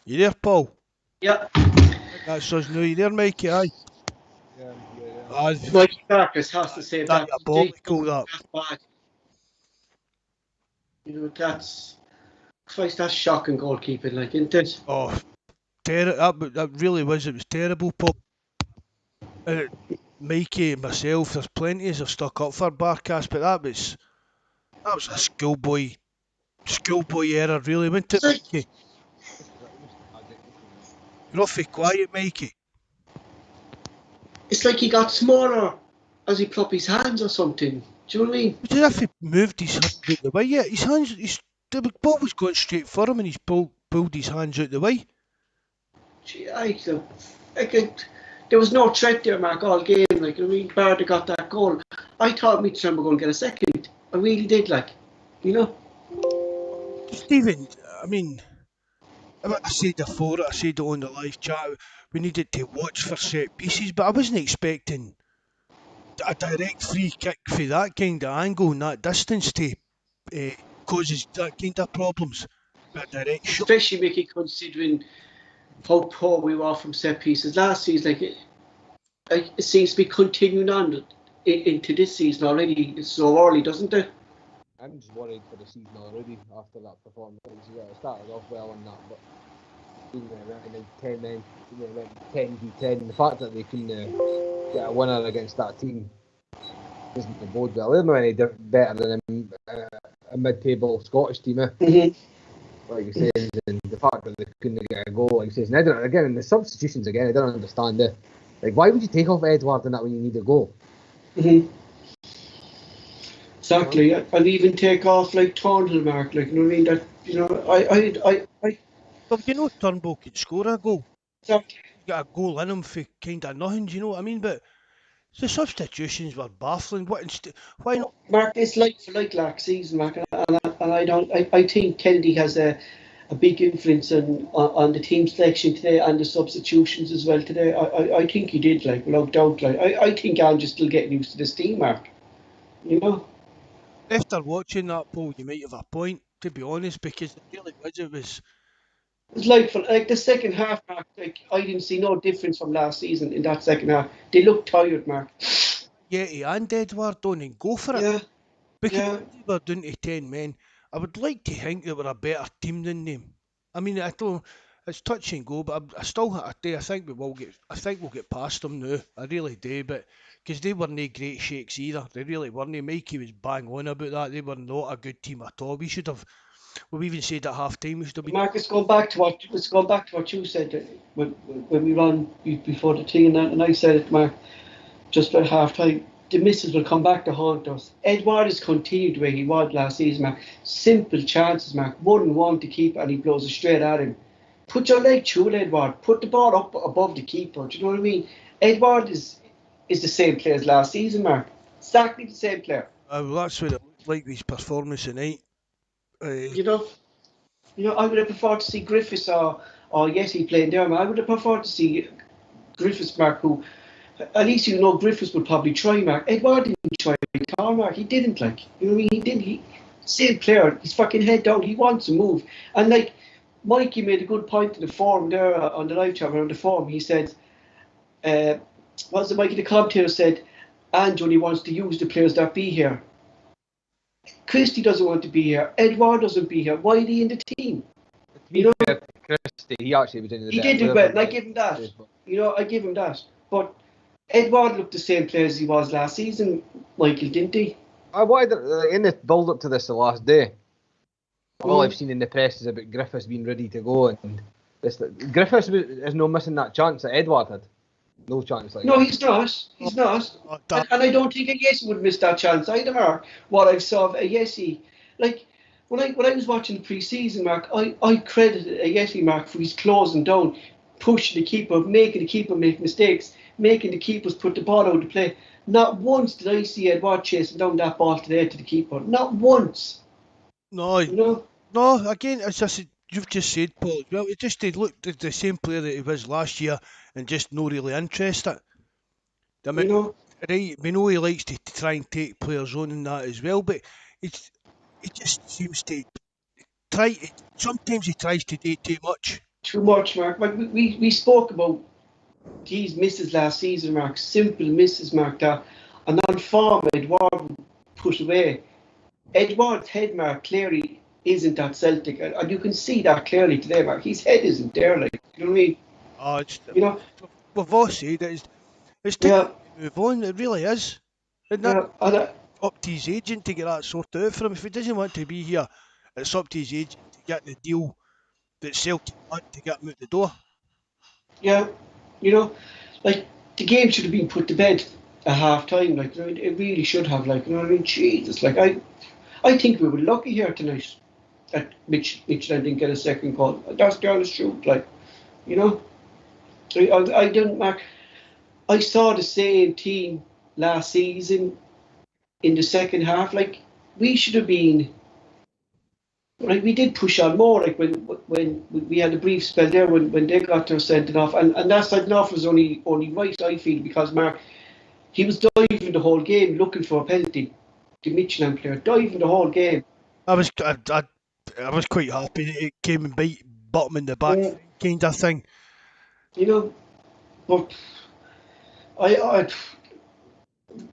You there, Paul? Yeah. That's us now. You there, Mikey? Aye. Yeah. Mikey Marcus has to say That that. diabolical, that. That's bad. You know, that's shocking goalkeeping, like, isn't it? Oh, that really was. It was terrible, Paul. Mikey and myself, there's plenty of us stuck up for Barkas, but that was a schoolboy error, really, wasn't it, Mikey? You're awfully quiet, Mikey. It's like he got smaller as he put up his hands or something. Do you know what I mean? It's as if he moved his hands out the way. Yeah, his hands. The ball was going straight for him, and he's pulled his hands out the way. Gee, there was no threat there, Mark, all game. Like, I mean, Barda got that goal. I thought Midtjylland were going to get a second. I really did, like, you know. Stephen, I mean, I said before, I said it on the live chat, we needed to watch for set pieces, but I wasn't expecting a direct free kick for that kind of angle and that distance to causes that kind of problems. That direct shot. Especially, Mickey, considering how poor we were from set pieces last season. Like, it seems to be continuing on into this season already. It's so early, doesn't it? I'm just worried for the season already after that performance. It started off well on that, but being around 10 men, 10v10, the fact that they can get a winner against that team isn't the bode well. They're not any better than a mid-table Scottish team. Like you say, and the fact that they couldn't get a goal, like you say, and again, in the substitutions again, I don't understand it. Like, why would you take off Edward in that when you need a goal? Exactly, and even take off like Thornhill, Mark. Like, you know what I mean? That, you know, I. Well, you know, Turnbull could score a goal. Exactly. He got a goal in him for kind of nothing. Do you know what I mean? But the substitutions were baffling. Why not? Mark, it's like last season, Mark, and I think Kennedy has a big influence on the team selection today and the substitutions as well today. I think he did, like, without doubt. Like, I think I'm just still getting used to this team, Mark. You know? After watching that, Paul, you might have a point, to be honest, because it was. It's like the second half, Mark. Like, I didn't see no difference from last season in that second half. They looked tired, Mark. Yeti and Edward don't and go for it. Yeah. Because they were down to 10 men. I would like to think they were a better team than them. I mean, I don't. It's touch and go, but I think we'll get past them now. I really do, but because they weren't great shakes either. They really weren't. Mikey was bang on about that. They were not a good team at all. We've even said at half time we should have been. Marcus, going back to what you said when we ran before the thing, and I said it, Mark, just about half time. The misses will come back to haunt us. Edward has continued the way he was last season, Mark. Simple chances, Mark. 1-1 to keep, and he blows it straight at him. Put your leg through it, Edward. Put the ball up above the keeper. Do you know what I mean? Edward is the same player as last season, Mark. Exactly the same player. Well, that's what it looked like, his performance tonight. You know, I would have preferred to see Griffiths or Yeti playing there, man. I would have preferred to see Griffiths, Mark, who, at least you know Griffiths would probably try, Mark. Edward didn't try at all, Mark. He didn't, like. You know what I mean? He didn't. Same player. He's fucking head down. He wants to move. And, like, Mikey made a good point in the forum there on the live chat around the forum. He said, what was it, Mikey? The commentator said, Andrew only wants to use the players that be here. Christie doesn't want to be here. Edward doesn't be here. Why is he in the team? You know, Christie, he actually was in the. He did do well, and I give him that. You know, I give him that. But Edward looked the same player as he was last season, Michael, didn't he? I wanted in the build up to this the last day. All I've seen in the press is about Griffiths being ready to go, and Griffiths is no missing that chance that Edward had. No chance like no, that. he's not. He's not. And I don't think a Yesi would miss that chance either, Mark. What I saw of a Yesi, like when I was watching the pre-season, Mark, I credited a Yesi, Mark, for his closing down, pushing the keeper, making the keeper make mistakes, making the keepers put the ball out of play. Not once did I see Edward chasing down that ball today to the keeper. Not once. No, you know? No. Again, as I said, you've just said, Paul. Well, it just looked the same player that he was last year, and just not really interested. I mean, right? We know he likes to try and take players on and that as well, but it just seems to try. Sometimes he tries to do too much. too much, Mark. Like we spoke about these misses last season, Mark. Simple misses, Mark. That and on form, Edward put away. Edward's head, Mark, clearly isn't at Celtic, and you can see that clearly today, Mark. His head isn't there, like, you know what I mean? Oh, it's, You know? we've all said it's time Yeah, to move on. It really is. And that's yeah, and up to his agent to get that sorted out for him. If he doesn't want to be here, it's up to his agent to get the deal that Celtic want to get him out the door. yeah, you know, like the game should have been put to bed at half time, like, you know, it really should have, like, you know what I mean? Jesus, like, I think we were lucky here tonight that Midtjylland didn't get a second goal. That's the honest truth, like, you know. I didn't, Mark. I saw the same team last season in the second half. Like, we should have been, like, we did push on more. Like when we had a brief spell there when they got their sent off, and that sent off was only right, I feel, because Mark, he was diving the whole game looking for a penalty. The Midtjylland player diving the whole game. I was quite happy that it came and bought him in the back, Yeah. kind of thing. You know, but I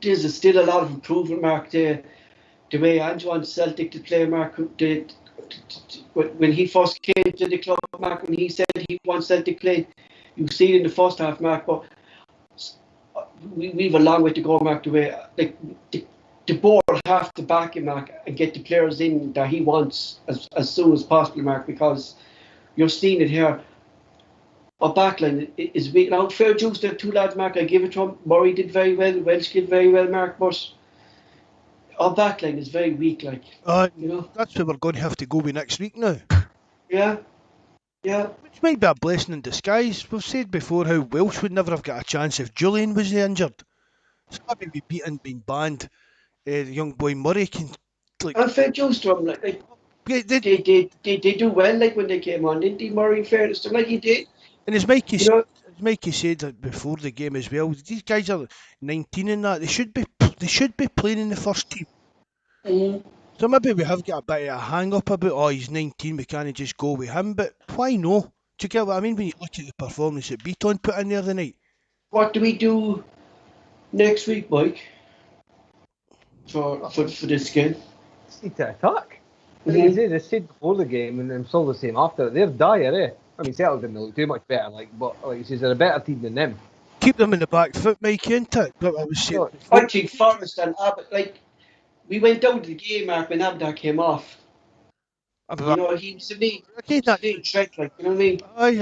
there's still a lot of improvement, Mark. The way Ange wants Celtic to play, Mark, when he first came to the club, Mark, when he said he wants Celtic playing, you see it in the first half, Mark, but we've a long way to go, Mark, the way, like, the board have to back him, Mark, and get the players in that he wants as soon as possible, Mark, because you're seeing it here. Our backline is weak. Now, fair dues to the two lads, Mark, I give it to him. Murray did very well, Welsh did very well, Mark, but our backline is very weak, like, you know. That's where we're going to have to go with next week now. Yeah, yeah. Which might be a blessing in disguise. We've said before how Welsh would never have got a chance if Julian was injured. So maybe be beaten, being banned. The young boy Murray can, like, And fair dues to him, like yeah, they do well, like, when they came on, didn't they, Murray, in fairness to him, like he did. and as Mikey You know, said before the game as well, these guys are 19 and that. They should be playing in the first team. So maybe we have got a bit of a hang up about, oh, he's 19, we can't just go with him, but why no? Do you get what I mean when you look at the performance that Beaton put in there the night? what do we do next week, Mike, for this game? Need to attack. They said before the game, and I'm still the same after. They're dire, eh? I mean, Celtic didn't look too much better, like, but like he says, they're a better team than them. Keep them in the back foot, Mikey, isn't it? But I was saying, I think Forrest and Abbott, like, we went down to the game, Mark, when Abbott came off. You know, he was a big threat, like, you know what I mean?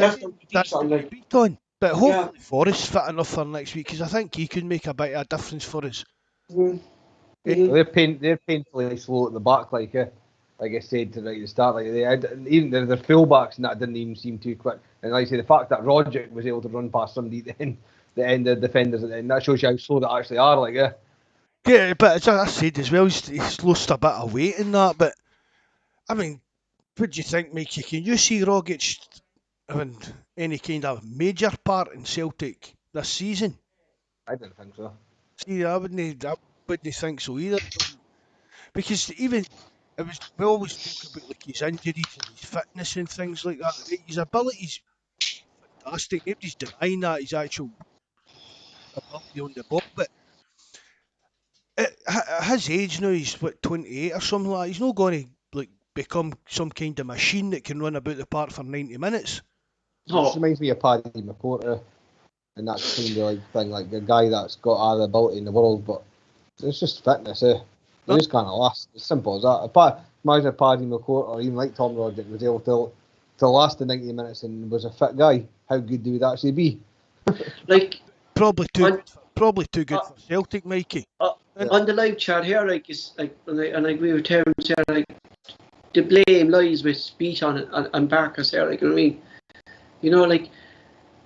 That's like, Beaton. But hopefully Forrest's fit enough for next week, because I think he could make a bit of a difference for us. They're painfully slow at the back, like I said to the start, like even their fullbacks and that didn't even seem too quick. And like I say, the fact that Rogic was able to run past somebody at the end of the defenders at the end, that shows you how slow they actually are, like, yeah. Yeah, but as I said as well, he's lost a bit of weight in that. But I mean, what do you think, Mikey? Can you see Rogic having any kind of major part in Celtic this season? I don't think so. See, I wouldn't think so either. Because even we always talk about, like, his injuries and his fitness and things like that. His ability's fantastic. Nobody's denying that, his actual ability on the ball. But at his age now, he's 28 or something like that. He's not going to, like, become some kind of machine that can run about the park for 90 minutes. This reminds me of Paddy McCourt, and that kind of like thing, like a guy that's got all the ability in the world, but it's just fitness, eh? They just can't last. It's simple as that. Imagine if Paddy McCourt or even like Tom Rogic was able to last the 90 minutes and was a fit guy, how good do would actually be? Like, probably too good for Celtic, Mikey. On the live chat here, like, is like, and I agree with Terence here, like, the blame lies with Beaton and Barkas here, like, you know what I mean? You know, like,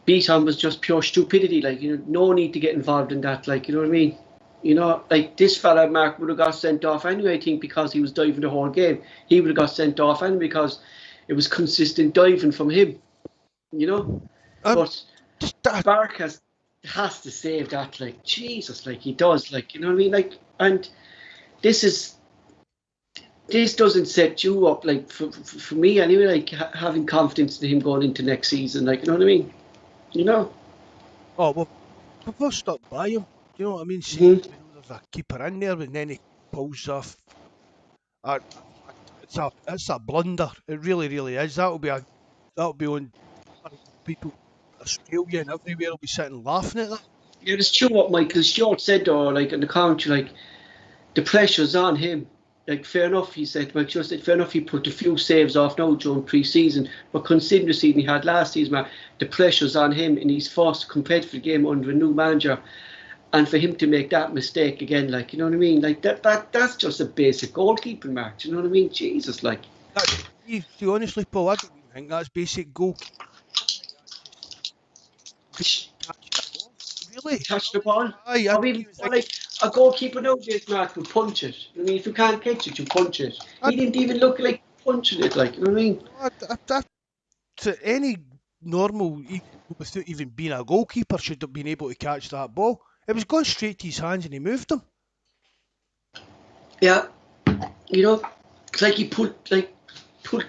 Beaton was just pure stupidity, like, you know, no need to get involved in that, like, you know what I mean? You know, like, this fella, Mark, would have got sent off anyway, I think, because he was diving the whole game. He would have got sent off anyway because it was consistent diving from him, you know? But Barkas has to save that, like, Jesus, like, he does, like, you know what I mean? Like, and this is this doesn't set you up, like, for me anyway, like, having confidence in him going into next season, like, you know what I mean? You know? Oh, well, we'll stop by him. Do you know what I mean? See, Mhm. there's a keeper in there, and then he pulls off. Uh, it's a blunder. It really, really is. That'll be on people, Australia and everywhere will be sitting laughing at that. Yeah, it's true what Michael Stewart said, though, like, in the commentary, like, the pressure's on him. Like, fair enough, he said. Michael Stewart said, fair enough, he put a few saves off now during pre-season, but considering the season he had last season, man, the pressure's on him in his first competitive game under a new manager. And for him to make that mistake again, like, you know what I mean? Like, that's just a basic goalkeeping match, you know what I mean? Jesus, like. See, honestly, Paul, I don't even think that's basic goal. Really? Touch the ball. Aye, I mean, like, a goalkeeper nowadays, Mark, will punch it. I mean, if you can't catch it, you punch it. He didn't even look like punching it, like, you know what I mean? To any normal, without even being a goalkeeper, should have been able to catch that ball. It was going straight to his hands and he moved them. Yeah. You know, it's like he put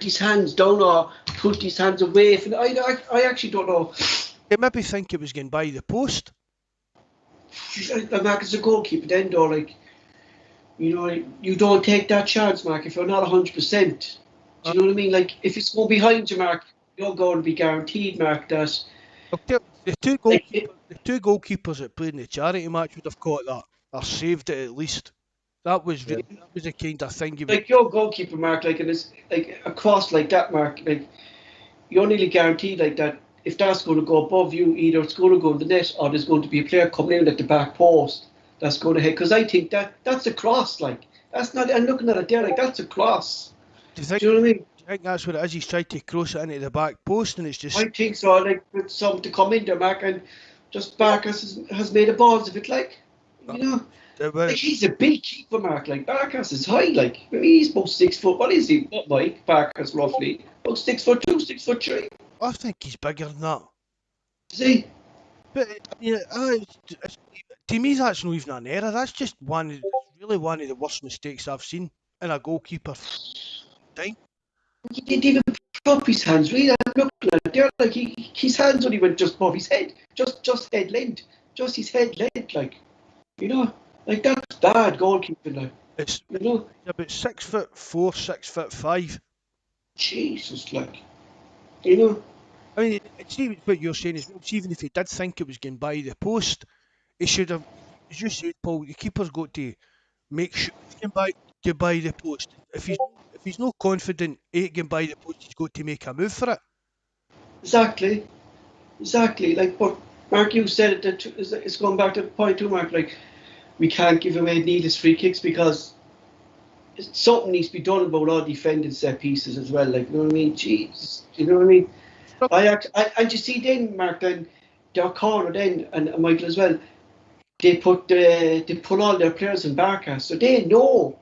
his hands down or put his hands away from I actually don't know. They maybe think it was going by the post. Mark, as a goalkeeper then, though, like, you know, you don't take that chance, Mark, if you're not 100%. Do you know what I mean? Like, if it's going behind you, Mark, you're going to be guaranteed, Mark, that... The two goalkeepers that played in the charity match would have caught that, or saved it at least. That was the kind of thing you would... Like, your goalkeeper, Mark, like, and it's, like, a cross like that, Mark, like, you're nearly guaranteed, like, that if that's going to go above you, either it's going to go in the net or there's going to be a player coming in at the back post that's going to hit. Because I think that's a cross, like, that's not... I'm looking at it there, like, that's a cross. Do you know what I mean? Do you think that's what it is? He's tried to cross it into the back post and it's just... I think so, like, with something to come in there, Mark, and just Barkas has made a balls of it, like, you know. Like, he's a big keeper, Mark. Like, Barkas is high, like, I mean, he's about 6 foot. What is he? What, Mike? Barkas, roughly? About 6'2", 6'3". I think he's bigger than that. See? But, you know, to me, that's not even an error. That's just really one of the worst mistakes I've seen in a goalkeeper time. He didn't even prop his hands, really. I'm looking at it there, like, his hands only went just above his head. Just head length. Just his head length, like, you know. Like, that's bad goalkeeping, like. It's, you know? About 6'4", 6'5". Jesus, like, you know. I mean, it's even what you're saying is, even if he did think it was going by the post, he should have, as you said, Paul, the keeper's got to make sure it's going by the post. If he's not confident it going by the post, he's got to make a move for it. Exactly. Like, but Mark, you said it, that it's going back to the point too, Mark, like, we can't give away needless free kicks because something needs to be done about our defending set pieces as well. Like, you know what I mean? Jeez, you know what I mean? And you see then, Mark, then their corner then, and Michael as well, they put all their players in Barkas, so they know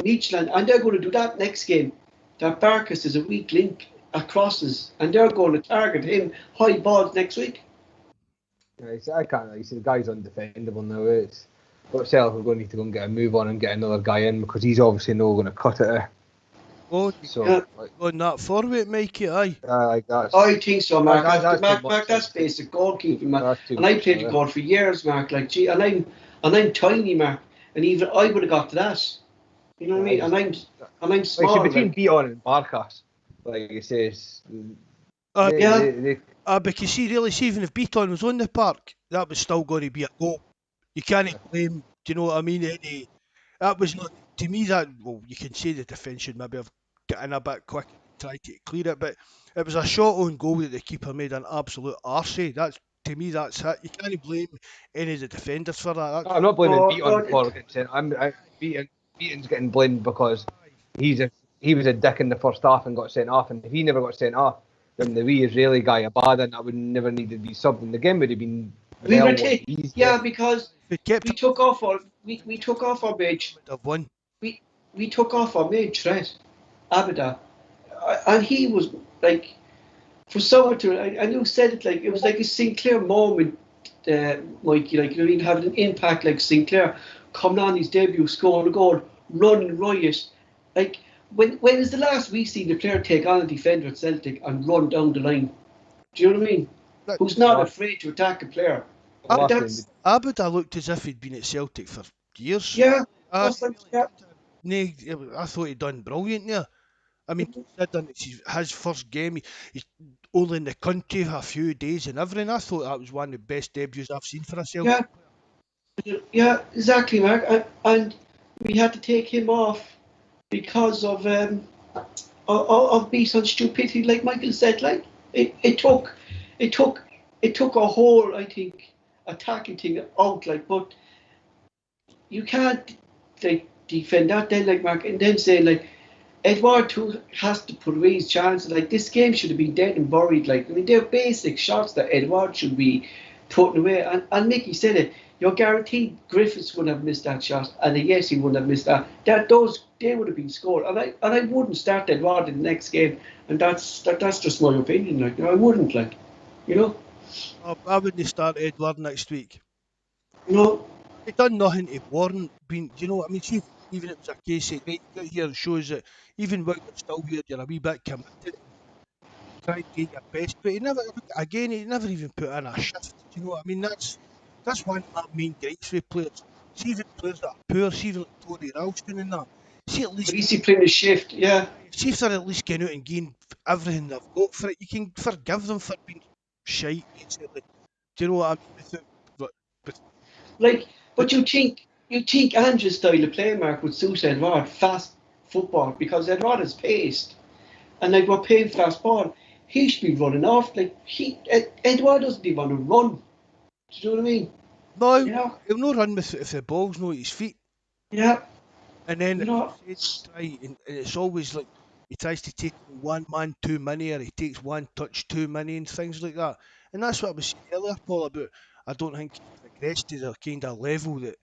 Midtjylland, and they're going to do that next game. That Barkas is a weak link at crosses, and they're going to target him high balls next week. Yeah, I can't. You see, the guy's undefendable now. It's but Celtic are going to need to go and get a move on and get another guy in because he's obviously not going to cut it. Oh, so yeah. On that forward, Mikey, aye. I think so, Mark. Mark, that's basic goalkeeping, Mark. And I played the goal for years, Mark. Like, gee, and I'm tiny, Mark. And even I would have got to that. You know what I mean? And I'm small. Like, between Beaton and Barkas, like he says. But you see, really, even if Beaton was on the park, that was still going to be a goal. You can't blame, do you know what I mean? That was not, to me, you can say the defence should maybe have got in a bit quick and tried to clear it, but it was a shot on goal that the keeper made an absolute arse. To me, that's it. You can't blame any of the defenders for that. I'm not blaming Beaton for getting sent. Beaton's getting blamed because he was a dick in the first half and got sent off, and if he never got sent off, then the wee Israeli guy, Abadan, that would never need to be subbed, and the game would have been because we took off our mage. We took off our mage threat, Abada, and he was like, for someone to, and you said it, like, it was like a Sinclair moment, Mikey, like, you know, having an impact like Sinclair coming on his debut, scoring a goal, running riot. Like, when is the last we seen the player take on a defender at Celtic and run down the line? Do you know what I mean? Who's not afraid to attack a player? Abboud looked as if he'd been at Celtic for years. Yeah. I thought he'd done brilliant there. I mean, it's his first game. He's only in the country for a few days and everything. I thought that was one of the best debuts I've seen for a Celtic. Yeah, exactly, Mark. And we had to take him off because of Bison's stupidity, like Michael said. Like it took a whole, I think, attacking thing out. Like, but you can't like defend that then, like Mark, and then say like Edouard too has to put away his chances. Like this game should have been dead and buried. Like I mean, they're basic shots that Edouard should be putting away. And Mickey said it. You're guaranteed Griffiths wouldn't have missed that shot, and yes, he wouldn't have missed that. They would have been scored, and I wouldn't start Edouard in the next game, and that's just my opinion. Like I wouldn't, like, you know. I wouldn't start Edouard next week. No. He done nothing to warrant being. You know what I mean? See, even if it was a case of right here shows that even when you're still here, you're a wee bit committed. Try to get your best, but he never even put in a shift. You know what I mean? That's one of my main gripes with players. See even players that are poor, see even like Tony Ralston and that. See at least he playing a shift, yeah. See if they're at least getting out and getting everything they've got for it. You can forgive them for being shite, basically. Do you know what I mean? But you think Andrew's style of play, Mark, would suit Edouard, fast football, because Edouard is paced, and like we're playing fast ball, he should be running off. Like Edouard doesn't even want to run. Do you know what I mean? No, he'll not run if the ball's not at his feet. Yeah. And then it's always like he tries to take one man too many, or he takes one touch too many, and things like that. And that's what I was saying earlier, Paul, about I don't think he's progressed to the kind of level that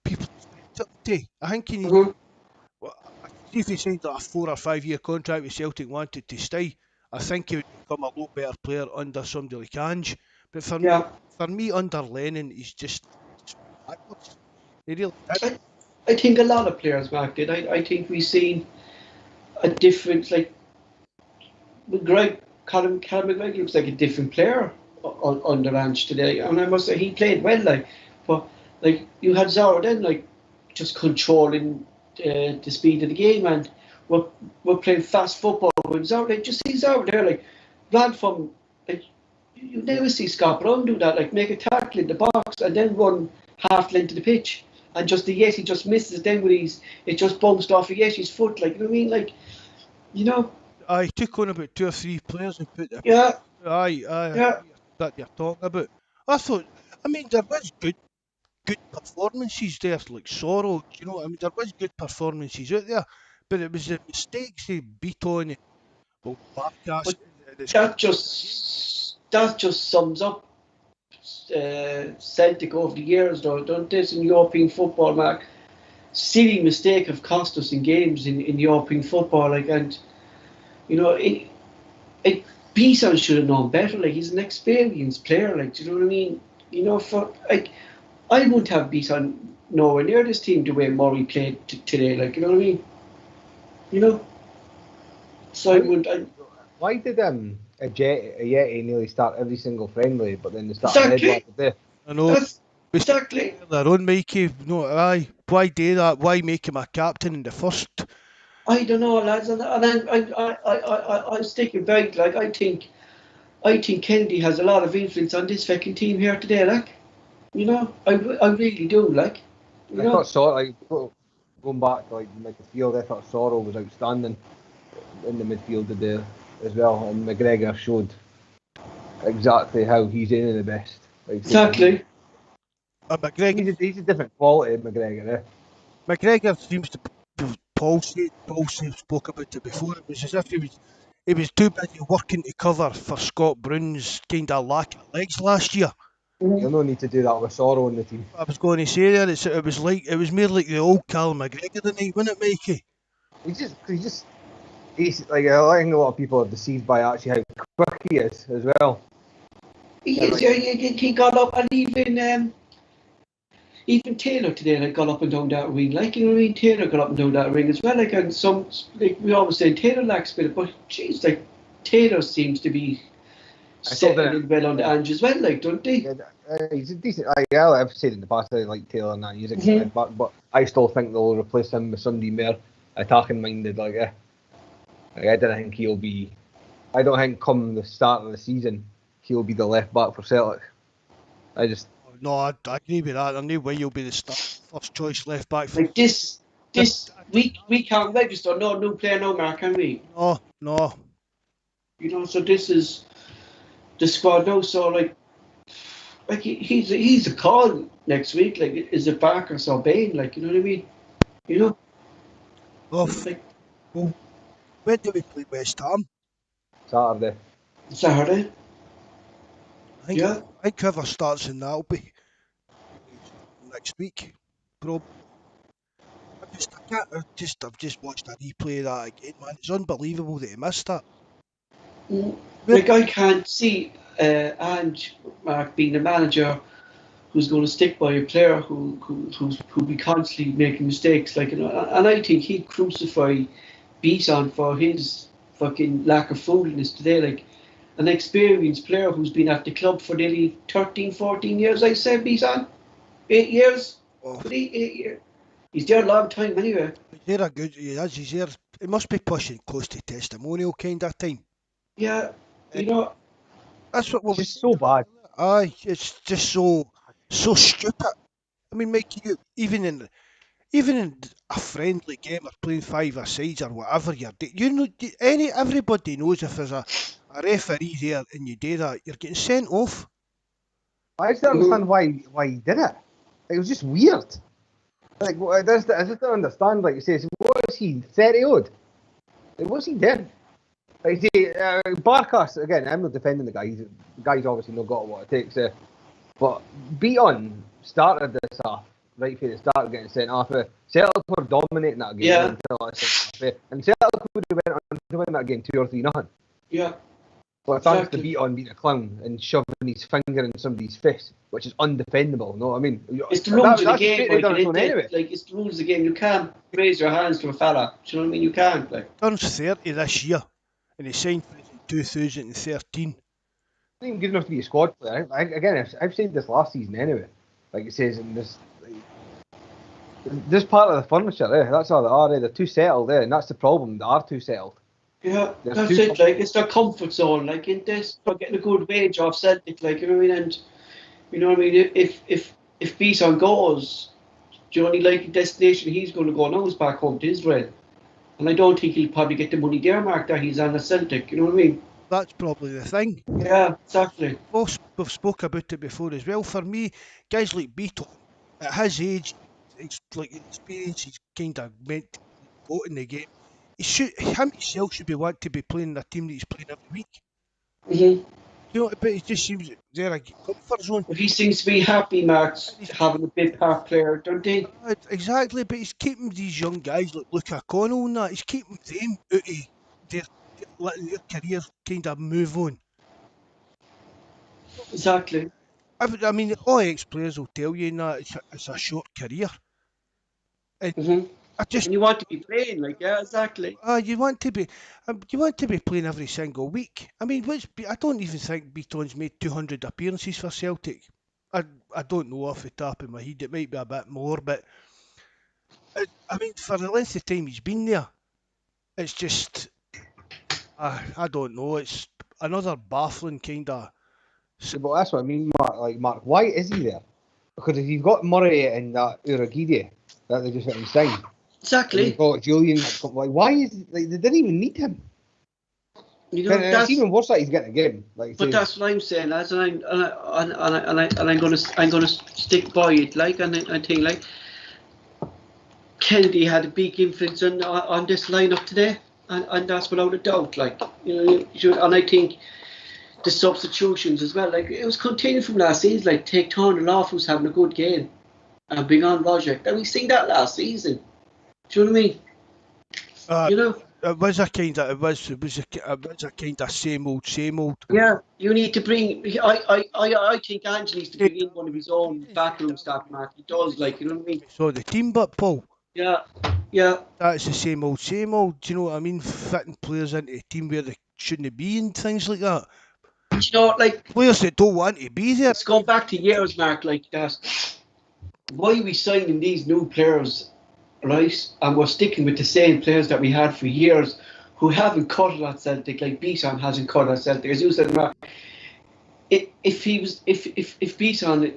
people expect him to. I think he needs. See if he signed like a 4 or 5 year contract with Celtic, wanted to stay, I think he would become a lot better player under somebody like Ange. But for me, under Lennon, he's just backwards. He really did. I think a lot of players, Mark, did. I think we've seen a difference. Like Colin McGregor looks like a different player under Ange today, and I must say he played well. Like, but like you had Zara then, like just controlling the speed of the game, and we're playing fast football with Zara. Like, just see Zara there, like ran from like. You never see Skpe do that, like make a tackle in the box and then run half length of the pitch, and just he just misses. Then with it just bounced off of Yeshi's foot, like, you know what I mean, like, you know. I took on about 2 or 3 players and put them. Yeah. That you're talking about. I thought, I mean, there was good performances there, like Sorrow. You know, I mean, there was good performances out there, but it was the mistakes they beat on. Well, that just sums up Celtic over the years, though, don't this in European football, Mark? Silly mistake have cost us in games in European football, like, and you know, Bison should have known better. Like, he's an experienced player, like, do you know what I mean? You know, for like, I wouldn't have Bison nowhere near this team the way Murray played today, like, you know what I mean? You know, so I would. Why did Ajeti nearly start every single friendly, but then they start exactly. I know. Exactly. Their own Mikey. No, why do that? Why make him a captain in the first? I don't know, lads, and I'm sticking by. Like, I think Kennedy has a lot of influence on this fucking team here today. Like, you know, I really do. Like, you know. I thought like going back to like midfield, I thought Sorrow was outstanding in the midfield today as well, and McGregor showed exactly how he's in the best. Like, exactly. McGregor, he's a different quality, McGregor. McGregor seems to. Paul spoke about it before. It was as if he was too busy working to cover for Scott Brown's kind of lack of legs last year. You'll no need to do that with Sorrow in the team. I was going to say there, it was more like the old Callum McGregor tonight, wasn't it, Mikey? He's like, I think a lot of people are deceived by actually how quick he is as well. He got up, and even even Taylor today, like, got up and down that wing. Like, you know what I mean? Taylor got up and down that ring as well. Like, and some, like, we always say Taylor lacks a bit, but jeez, like, Taylor seems to be settling well on the Ange as well, like, don't they? Yeah, he's a decent. I've said in the past I like Taylor and that. He's a good back, but I still think they'll replace him with somebody more attacking minded. Like, I don't think he'll be. I don't think come the start of the season he'll be the left back for Celtic. No, I agree with that. There's no way you'll be the first choice left back. Like this we can't register no new player, no Mark, can we? No. You know, so this is the squad now. So like he's a call next week. Like, is it Barker or Bain? Like, you know what I mean? You know. Well, when do we play West Ham? Saturday. I think whoever starts in that'll be next week. Probably. I've just watched a replay of that again, man. It's unbelievable that he missed that. Like, I can't see Ange, Mark, being the manager who's going to stick by a player who'll be constantly making mistakes. Like, you know, and I think he'd crucify Bawz for his fucking lack of foolishness today. Like, an experienced player who's been at the club for nearly 13, 14 years, I said, Bawz. 8 years? Oh. 8 years. He's there a long time anyway. He is. He's there. He must be pushing close to testimonial kind of time. Yeah, you know. That's what we're just so bad. Aye, it's just so stupid. I mean, Mike, even in a friendly game or playing 5-a-sides or whatever you're doing, everybody knows if there's a referee there and you do that, you're getting sent off. I just don't understand why he did it. It was just weird. Like, I just don't understand. Like you say, what is he, 30 odd? Like, what's he doing? Like, see, Barkas, again, I'm not defending the guy. The guy's obviously not got what it takes. But Beaton started this off right from the start, getting sent off. Celtic were dominating that game. Yeah. And Celtic would have went on to win that game 2 or 3-0. Yeah. But thanks to Beaton being a clown and shoving his finger in somebody's face, which is undefendable. You know what I mean? It's the rules of the game. Anyway. Like, it's the rules of the game. You can't raise your hands to a fella. Do you know what I mean? You can't. Like, Turns 30 this year, and he signed for it in 2013. Not even good enough to be a squad player. Again, I've said this last season anyway. Like it says in this part of the furniture, that's all they are. They're too settled, and that's the problem. They are too settled. Yeah, that's it. Like, it's their comfort zone. Like, in this, they're getting a good wage off Celtic. Like, you know what I mean? And you know what I mean? If Bawz goes, the only likely destination he's going to go now is back home to Israel. And I don't think he'll probably get the money there, Mark, that he's on a Celtic. You know what I mean? That's probably the thing. Yeah, exactly. We've spoke about it before as well. For me, guys like Beaton, at his age, it's like experience, he's kind of meant to go in the game. Him himself should be wanting to be playing the team that he's playing every week. Mm-hmm. You know, but it just seems they're a comfort zone. If he seems to be happy, Mark, having a big part player, don't he? Exactly, but he's keeping these young guys like Luke O'Connell and that. He's keeping them out of letting their careers kind of move on. Exactly. I mean, all ex-players will tell you that it's a short career. And and you want to be playing, like, yeah, exactly. You want to be playing every single week. I mean, I don't even think Beaton's made 200 appearances for Celtic. I don't know off the top of my head. It might be a bit more, but I mean, for the length of time he's been there, it's just I don't know. It's another baffling kind of. But that's what I mean, Mark. Why is he there? Because if you've got Murray and that Uragide that they just went and signed. Exactly. You've got Julian. Like, why is they didn't even need him? You know, it's even worse that he's getting a game. Like, but that's what I'm saying, lads, and I'm gonna stick by it. Like, and I think like Kennedy had a big influence on this lineup today, and that's without a doubt. Like, you know, and I think the substitutions as well. Like, it was continued from last season. Like, take Turner off, who's having a good game, and bring on Roger. And we seen that last season. Do you know what I mean? You know. It was a kind of same old. Yeah, you need to bring. I think Ange needs to bring in one of his own backroom staff, Mark. He does, like, you know what I mean? So the team, but Paul, Yeah, yeah. that's the same old. Do you know what I mean? Fitting players into a team where they shouldn't be and things like that. But, you know, like, Players that don't want to be there. it's gone back to years, Mark, like that. Why are we signing these new players, right? And we're sticking with the same players that we had for years who haven't cut it at Celtic, like Beaton hasn't cut it at Celtic. As you said, Mark, if Beaton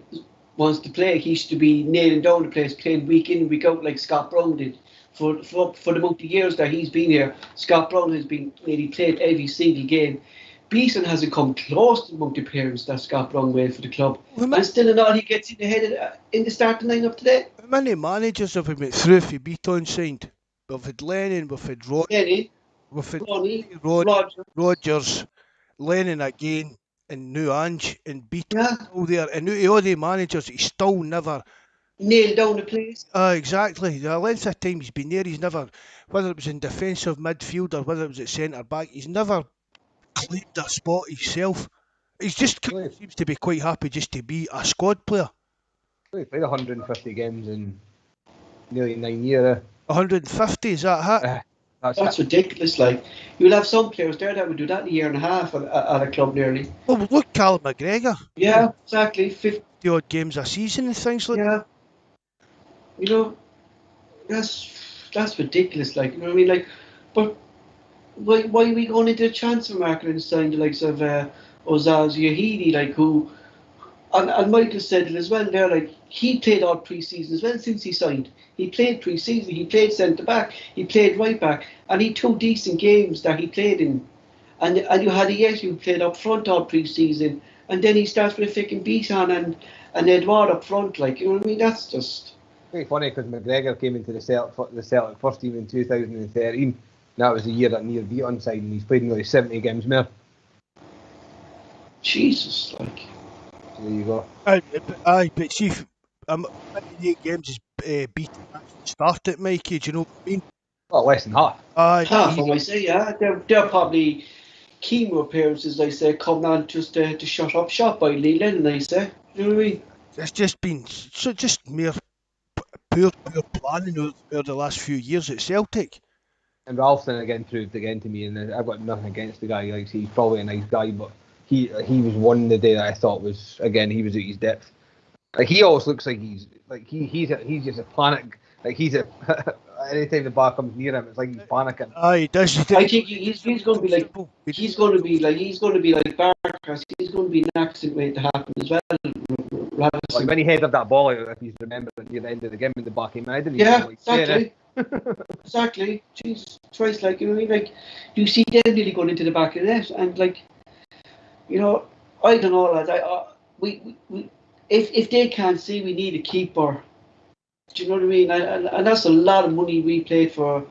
wants to play, he should be nailing down the place, playing week in, week out, like Scott Brown did. For the amount of years that he's been here, Scott Brown has been nearly played every single game. Beaton hasn't come close to the amount of appearances that Scott Brown made for the club. And still and all, he gets in the head in the starting lineup today. How many managers have we went through if he Beaton signed? We've had Lennon, we've had Lenny, we've had Ronnie, Roger, Roger. Rodgers, Lennon again, and new Ange and Beaton Yeah. all there. And all the managers, he's still never Nailed down the place. exactly. The length of time he's been there, he's never, whether it was in defensive midfield or whether it was at centre back, he's never claimed a spot himself. He's just seems to be quite happy just to be a squad player. He played 150 games in nearly 9 years. 150, is that it? That's ridiculous. Like, you'll have some players there that would do that in a year and a half at a club nearly. Well, look, Callum McGregor. Yeah, exactly. 50 odd games a season and things like that. Yeah. You know, that's ridiculous. Like, you know what I mean? Like, but why are we going into the transfer market and signing the likes of Ozaz Yahidi, like, who, and Michael said it as well there, like, he played all pre-season as well since he signed. He played pre-season, he played centre-back, he played right-back, and he 2 decent games that he played in. And you had a yes who played up front all pre-season, and then he starts with a freaking Beaton and Edouard up front, like, you know what I mean? That's just... Very funny because McGregor came into the Celtic first team in 2013. That was the year that Near Beaton signed, and he's played nearly 70 games more. Jesus, like. So there you go. Aye, but see, 8 games is Beaton actually started, Mikey, do you know what I mean? Well, less than half. Half, I say, yeah. They're probably chemo appearances, I say, coming on just to shut up shop by Lee Lennon, I say. You know what I mean? It's just been just mere poor planning over the last few years at Celtic. And Ralston again proved again to me, and I've got nothing against the guy. Like, he's probably a nice guy, but he was one the day that I thought was, again, he was at his depth. Like, he always looks like he's just a panic. Like, anytime the bar comes near him, it's like he's panicking. He does. I think he's going to be like Barkas. He's going to be an accident waiting to happen as well. Like when he headed that ball out, if he's remembering near the end of the game in the back, he made it. Yeah, exactly. Exactly. Jesus Christ, like, you know what I mean? Like, you see them nearly going into the back of the net, and, like, you know, I don't know, lads. We if they can't see, we need a keeper. Do you know what I mean? And that's a lot of money we paid for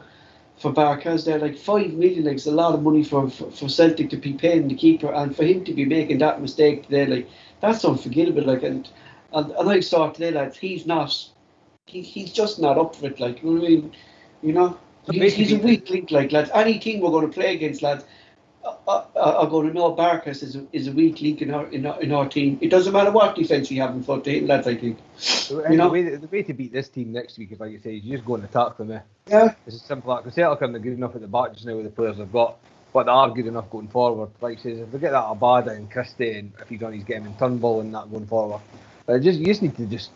Barkas there. Like, 5 million, like, it's a lot of money for Celtic to be paying the keeper, and for him to be making that mistake today, like, that's unforgivable. Like, and I saw today, lads, he's just not up for it. Like, you know what I mean? You know, he's a weak link. Like, lads, any team we're going to play against, lads, are going to know Barkas is a weak link in our team. It doesn't matter what defence we have in front of him, lads, I think. You know? The way to beat this team next week, if I could say, is you just go and attack them. Yeah. It's as simple as that. Because Celtic aren't good enough at the back just now with the players they've got, but they are good enough going forward. Like I says, if they get that Abada and Christie, and if he's on his game in Turnbull and that going forward, you just need to just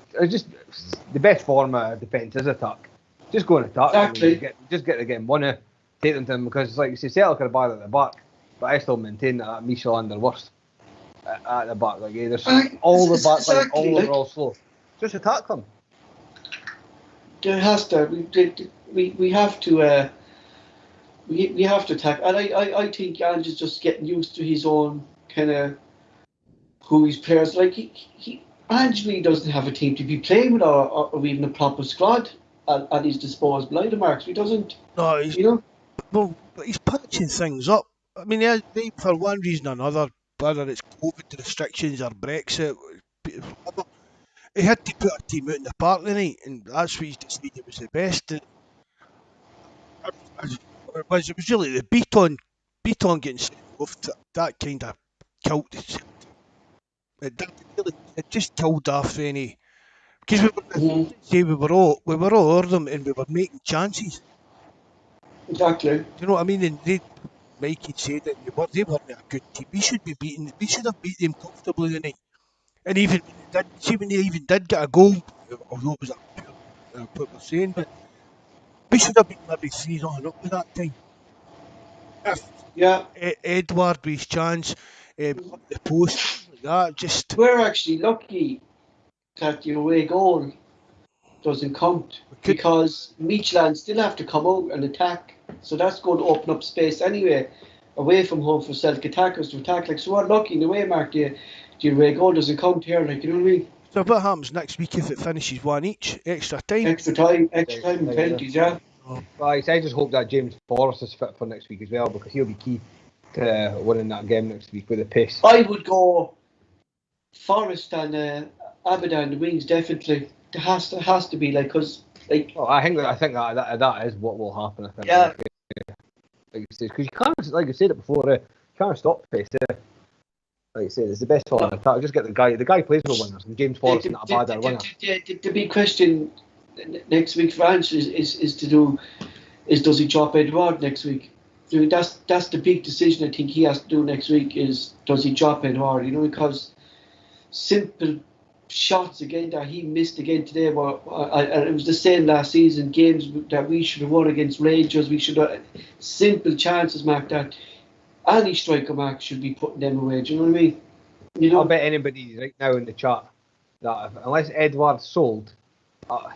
the best form of defence is attack. Just go and attack. Exactly. Them and just get the game winner, take them to them, because it's like you say, Celtic are bad at the back, but I still maintain that Midtjylland are worse at the back. Like, there's all the back line, all of them are all slow. Just attack them. There has to. We have to. We have to attack, and I think Ange is just getting used to his own kind of who his players like. He Ange really doesn't have a team to be playing with, or even a proper squad at his disposal. Either, Marks, he doesn't. No, you know. Well, he's patching things up. I mean, they, for one reason or another, whether it's COVID restrictions or Brexit, he had to put a team out in the park tonight, and that's what he decided was the best. It was really the Beaton getting sent off. That kind of killed it. It just killed off any. Because we were all over them and we were making chances. Exactly. Do you know what I mean? And Mikey said that they weren't a good team. We should have beat them comfortably tonight. And even when they even did get a goal, although it was a poor we're saying, but we should have been maybe 3-0 up with that time. Yeah. Edward with his chance, the post, like that, just. We're actually lucky that your away goal doesn't count because Midtjylland still have to come out and attack. So that's going to open up space anyway, away from home for Celtic attackers to attack. Like, so we're lucky in the way, Mark, the away goal doesn't count here, like, you know what I mean? So what happens next week if it finishes one each? Extra time, penalties, yeah. Right, I just hope that James Forrest is fit for next week as well, because he'll be key to winning that game next week with the pace. I would go Forrest and Abada in the wings, definitely. It has to be, like, because, like. Oh, I think that is what will happen. I think. Yeah. Like you said, because you can't, like I said it before, you can't stop pace. Like I said, it's the best one attack. Just get the guy plays with winners, and James Forrest is not a bad winner. The big question next week for Ange is does he drop Edouard next week? I mean, that's the big decision I think he has to do next week is does he drop Edouard? You know, because simple shots again that he missed again today and it was the same last season. Games that we should have won against Rangers, we should have simple chances, Mark, that any striker, Mark, should be putting them away. Do you know what I mean? You know, I'll bet anybody right now in the chat that unless Edouard's sold,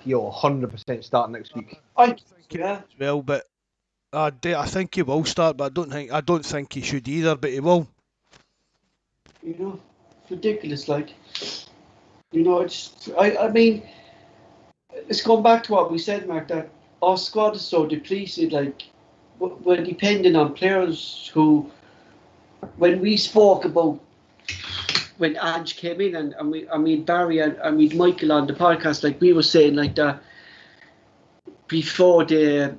he'll 100% start next week. I think, yeah. Well, but I think he will start, but I don't think he should either, but he will. You know, it's ridiculous, like. You know, I mean, it's going back to what we said, Mark, that our squad is so depleted, like, we're depending on players who, when we spoke about, when Ange came in and we Barry and we Michael on the podcast, like, we were saying, like, that before the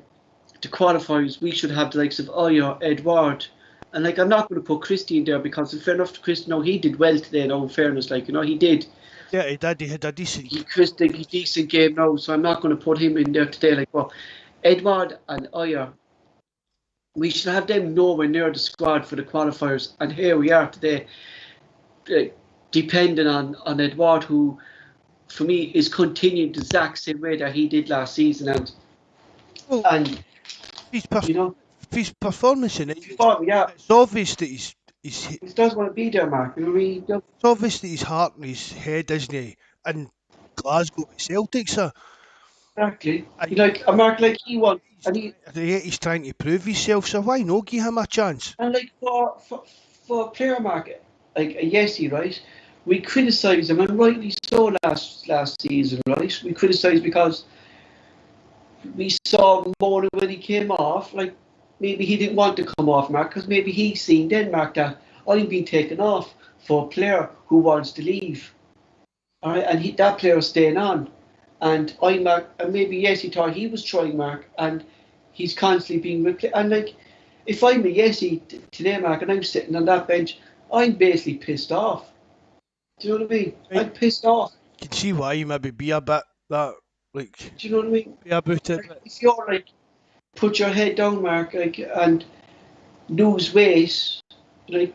qualifiers, we should have the likes of Oyer, Edouard, and, like, I'm not going to put Christie in there because, in fair enough to Christie, no, he did well today, no, in fairness, like, you know, he did. Yeah, he did. He had a decent. Decent game now, so I'm not going to put him in there today. Like, well, Edouard and Oyer, we should have them nowhere near the squad for the qualifiers, and here we are today, depending on Edouard, who, for me, is continuing the exact same way that he did last season, and you know, his performance in it. Yeah, it's obvious that he does want to be there, Mark. You know what I mean? It's obvious that his heart and his head isn't he in Glasgow with Celtic, sir. Exactly. Mark, like he wants, and he's trying to prove himself. So why not give him a chance? And like for a player, Mark, like a Yesi, right? We criticise him, and rightly so. Last season, right? We criticised because we saw more when he came off, like. Maybe he didn't want to come off, Mark, because maybe he's seen then, Mark, that I'm being taken off for a player who wants to leave. All right, and that player is staying on. And maybe, yes, he thought he was trying, Mark, and he's constantly being replaced. And, like, if I'm a Yesi today, Mark, and I'm sitting on that bench, I'm basically pissed off. Do you know what I mean? Right. I'm pissed off. You can see why you maybe be a bit that, like... Do you know what I mean? Be about it. Like, if you're, like, put your head down, Mark, like, and lose weight. Like,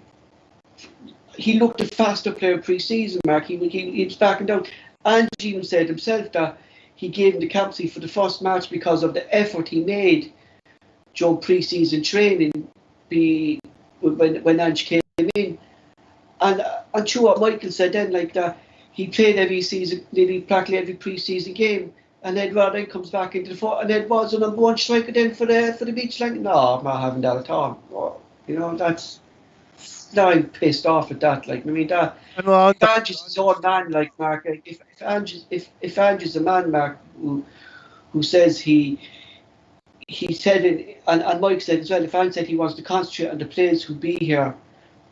he looked a faster player pre-season, Mark. He was backing down. And even said himself that he gave him the captaincy for the first match because of the effort he made during pre-season training when Ange came in. And true what Michael said then, like that, he played every season, nearly practically every pre-season game. And Edouard then comes back into the fort, and Edouard's the number one striker then for the Midtjylland. No, I'm not having that at all. Oh, you know, now I'm pissed off at that. Like, I mean, that if Ange is his own man, like, Mark. Like, if Ange is a man, Mark, who says he said it, and Mike said as well. If Ange said he wants to concentrate on the players who be here,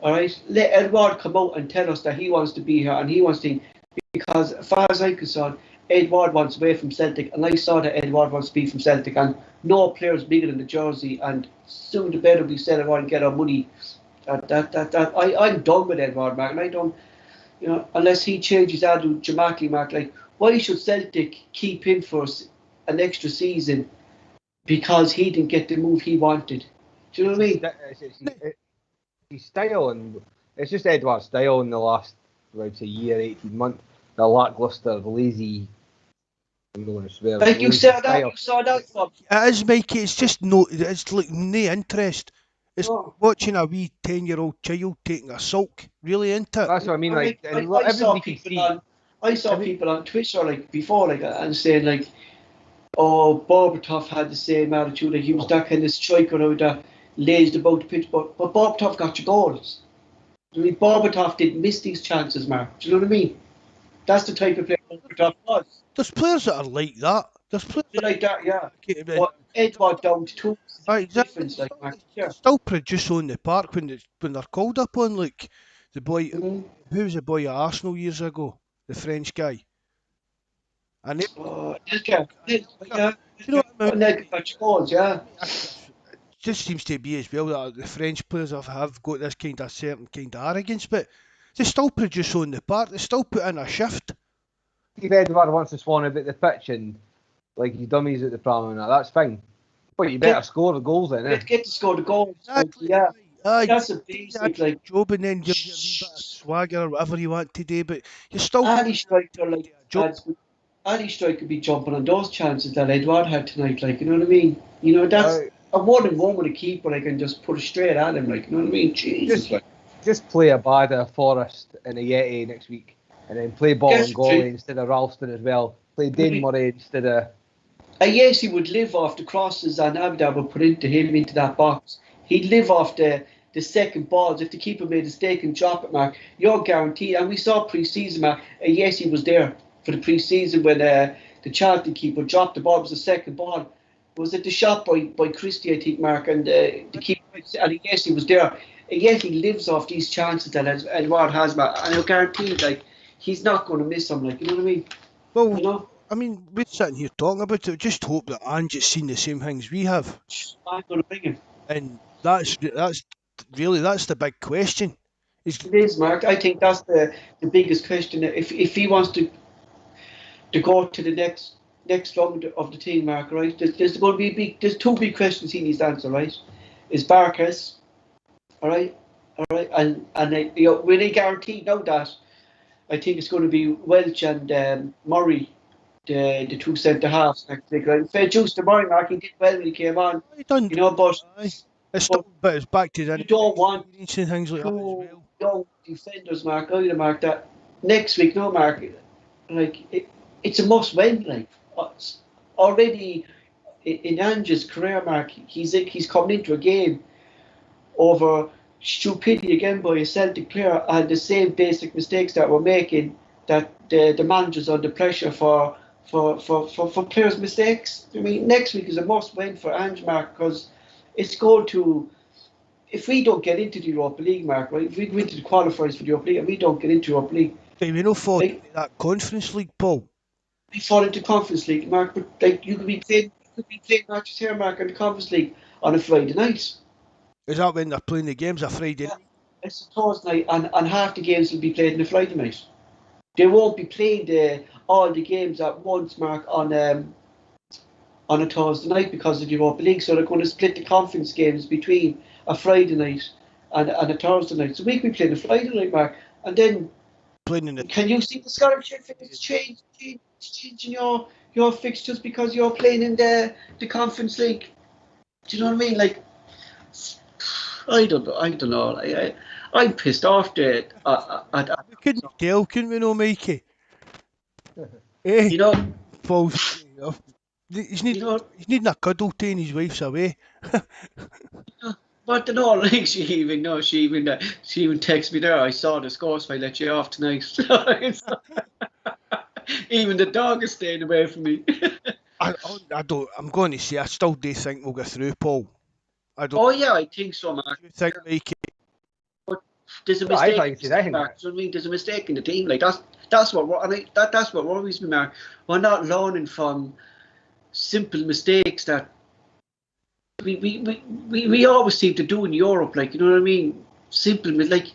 all right, let Edouard come out and tell us that he wants to be here and he wants to. Because as far as I'm concerned, Edward wants away from Celtic, and I saw that Edward wants to be from Celtic, and no player's bigger than the jersey, and soon the better we sell it and get our money. I'm done with Edward, Mark, and I don't, unless he changes attitude dramatically, Mark. Like, why should Celtic keep him for an extra season because he didn't get the move he wanted? Do you know what I mean? It's his style, and it's just Edward's style in the last, I'd say, year, 18 months. The lackluster, lazy. I'm going to swear. Like you said that, you saw that. It is, Mikey. It's just it's like no interest. It's watching a wee 10-year-old child taking a sulk. Really into it. That's what I mean. Like, I saw people on Twitter like before, like, and saying like, "Oh, Bobril had the same attitude. Like he was that kind of striker that lazed about the pitch." But Bobril got your goals. I mean, Bobril didn't miss these chances, Mark. Do you know what I mean? That's the type of player Bobril was. There's players that are like that. There's players like that, yeah. But Edward down to two. Exactly. Still produce on the park when they're called upon. Like the boy, who was the boy at Arsenal years ago? The French guy. And this guy. You know what I mean? It just seems to be as well that the French players have got this kind of certain kind of arrogance, but they still produce on the park. They still put in a shift. If Edward wants to swan about the pitch and like his dummies at the pram and that's fine. But you better score the goals then, eh? Get to score the goals. Exactly. Yeah. That's a basic, like job, and then give you a wee bit of swagger or whatever you want to do, but you still any striker could be jumping on those chances that Edward had tonight, like, you know what I mean? You know, that's a 1-on-1 with a keeper. I can just put it straight at him, like, you know what I mean? Jesus, just play a Bada, Forrest and a Yeti next week, and then play ball and goalie instead of Ralston as well. Play Dane Murray instead of. Yes, he would live off the crosses and Abda would put into that box. He'd live off the second balls. If the keeper made a mistake and drop it, Mark, you're guaranteed. And we saw pre-season, Mark. Yes, he was there for the pre-season when the Charlton keeper dropped the ball. It was the second ball. Was it the shot by Christie, I think, Mark? And the keeper, and yes, he was there. And yet he lives off these chances that Edward has, Mark. And you're guaranteed, like, he's not going to miss them, like, you know what I mean? Well, you know? I mean, we're sitting here talking about it. Just hope that Ange has seen the same things we have. I'm going to bring him. And that's the big question. It is, Mark. I think that's the biggest question. If he wants to go to the next round of the team, Mark, right? There's going to be there's two big questions he needs to answer, right? Is Barkas, all right, and will he guarantee now that I think it's going to be Welch and Murray. The two centre halves next week. Right? Fair juice to Murray, Mark. He did well when he came on. But it's back to that. You don't want things like that as well. Young defenders, Mark. Either, Mark, that next week, no, Mark. Like it's a must-win. Like already in Ange's career, Mark, he's coming into a game over stupidity again by a Celtic player and the same basic mistakes that we're making. That the manager's under pressure for players' mistakes. I mean, next week is a must-win for Ange, Mark, because it's going to. If we don't get into the Europa League, Mark, right? If we go into the qualifiers for the Europa League and we don't get into Europa League, we don't fall into that Conference League, Paul. We fall into Conference League, Mark. But like you could be playing matches here, Mark, in the Conference League on a Friday night. Is that when they're playing the games a Friday night? It's a Thursday night, and half the games will be played on a Friday night. They won't be playing all the games at once, Mark, on a Thursday night because of the Europa League. So they're going to split the conference games between a Friday night and a Thursday night. So we can be playing a Friday night, Mark, and then can you see the scholarship fixtures changing your fixtures because you're playing in the Conference League? Do you know what I mean? Like, I don't know. I'm pissed off there. We couldn't tell, couldn't we, no, Mikey? You know, Paul, he's needing a cuddle to his wife's away. But no, like she even texted me there. I saw the scores. If I let you off tonight, even the dog is staying away from me. I don't. I'm going to say I still do think we'll get through, Paul. I don't. Oh yeah, I think so, Mark. You think, Mikey? But there's a mistake. There's a mistake in the team. Like that's what worries me, Mark. We're not learning from simple mistakes that we always seem to do in Europe, like, you know what I mean? Simple, like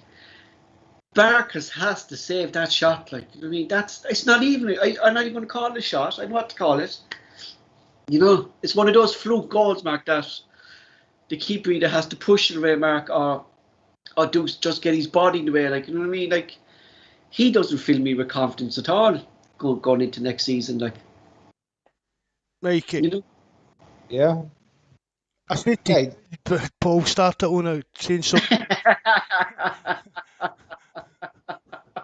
Barkas has to save that shot, like, you know what I mean? It's not even. I'm not even going to call it a shot. I know what to call it. You know, it's one of those fluke goals, Mark, that the keeper either has to push it away, Mark, or just get his body in the way, like, you know what I mean? Like, he doesn't fill me with confidence at all going into next season, like. Mikey. You know? Yeah. I said to Paul started on a saying something.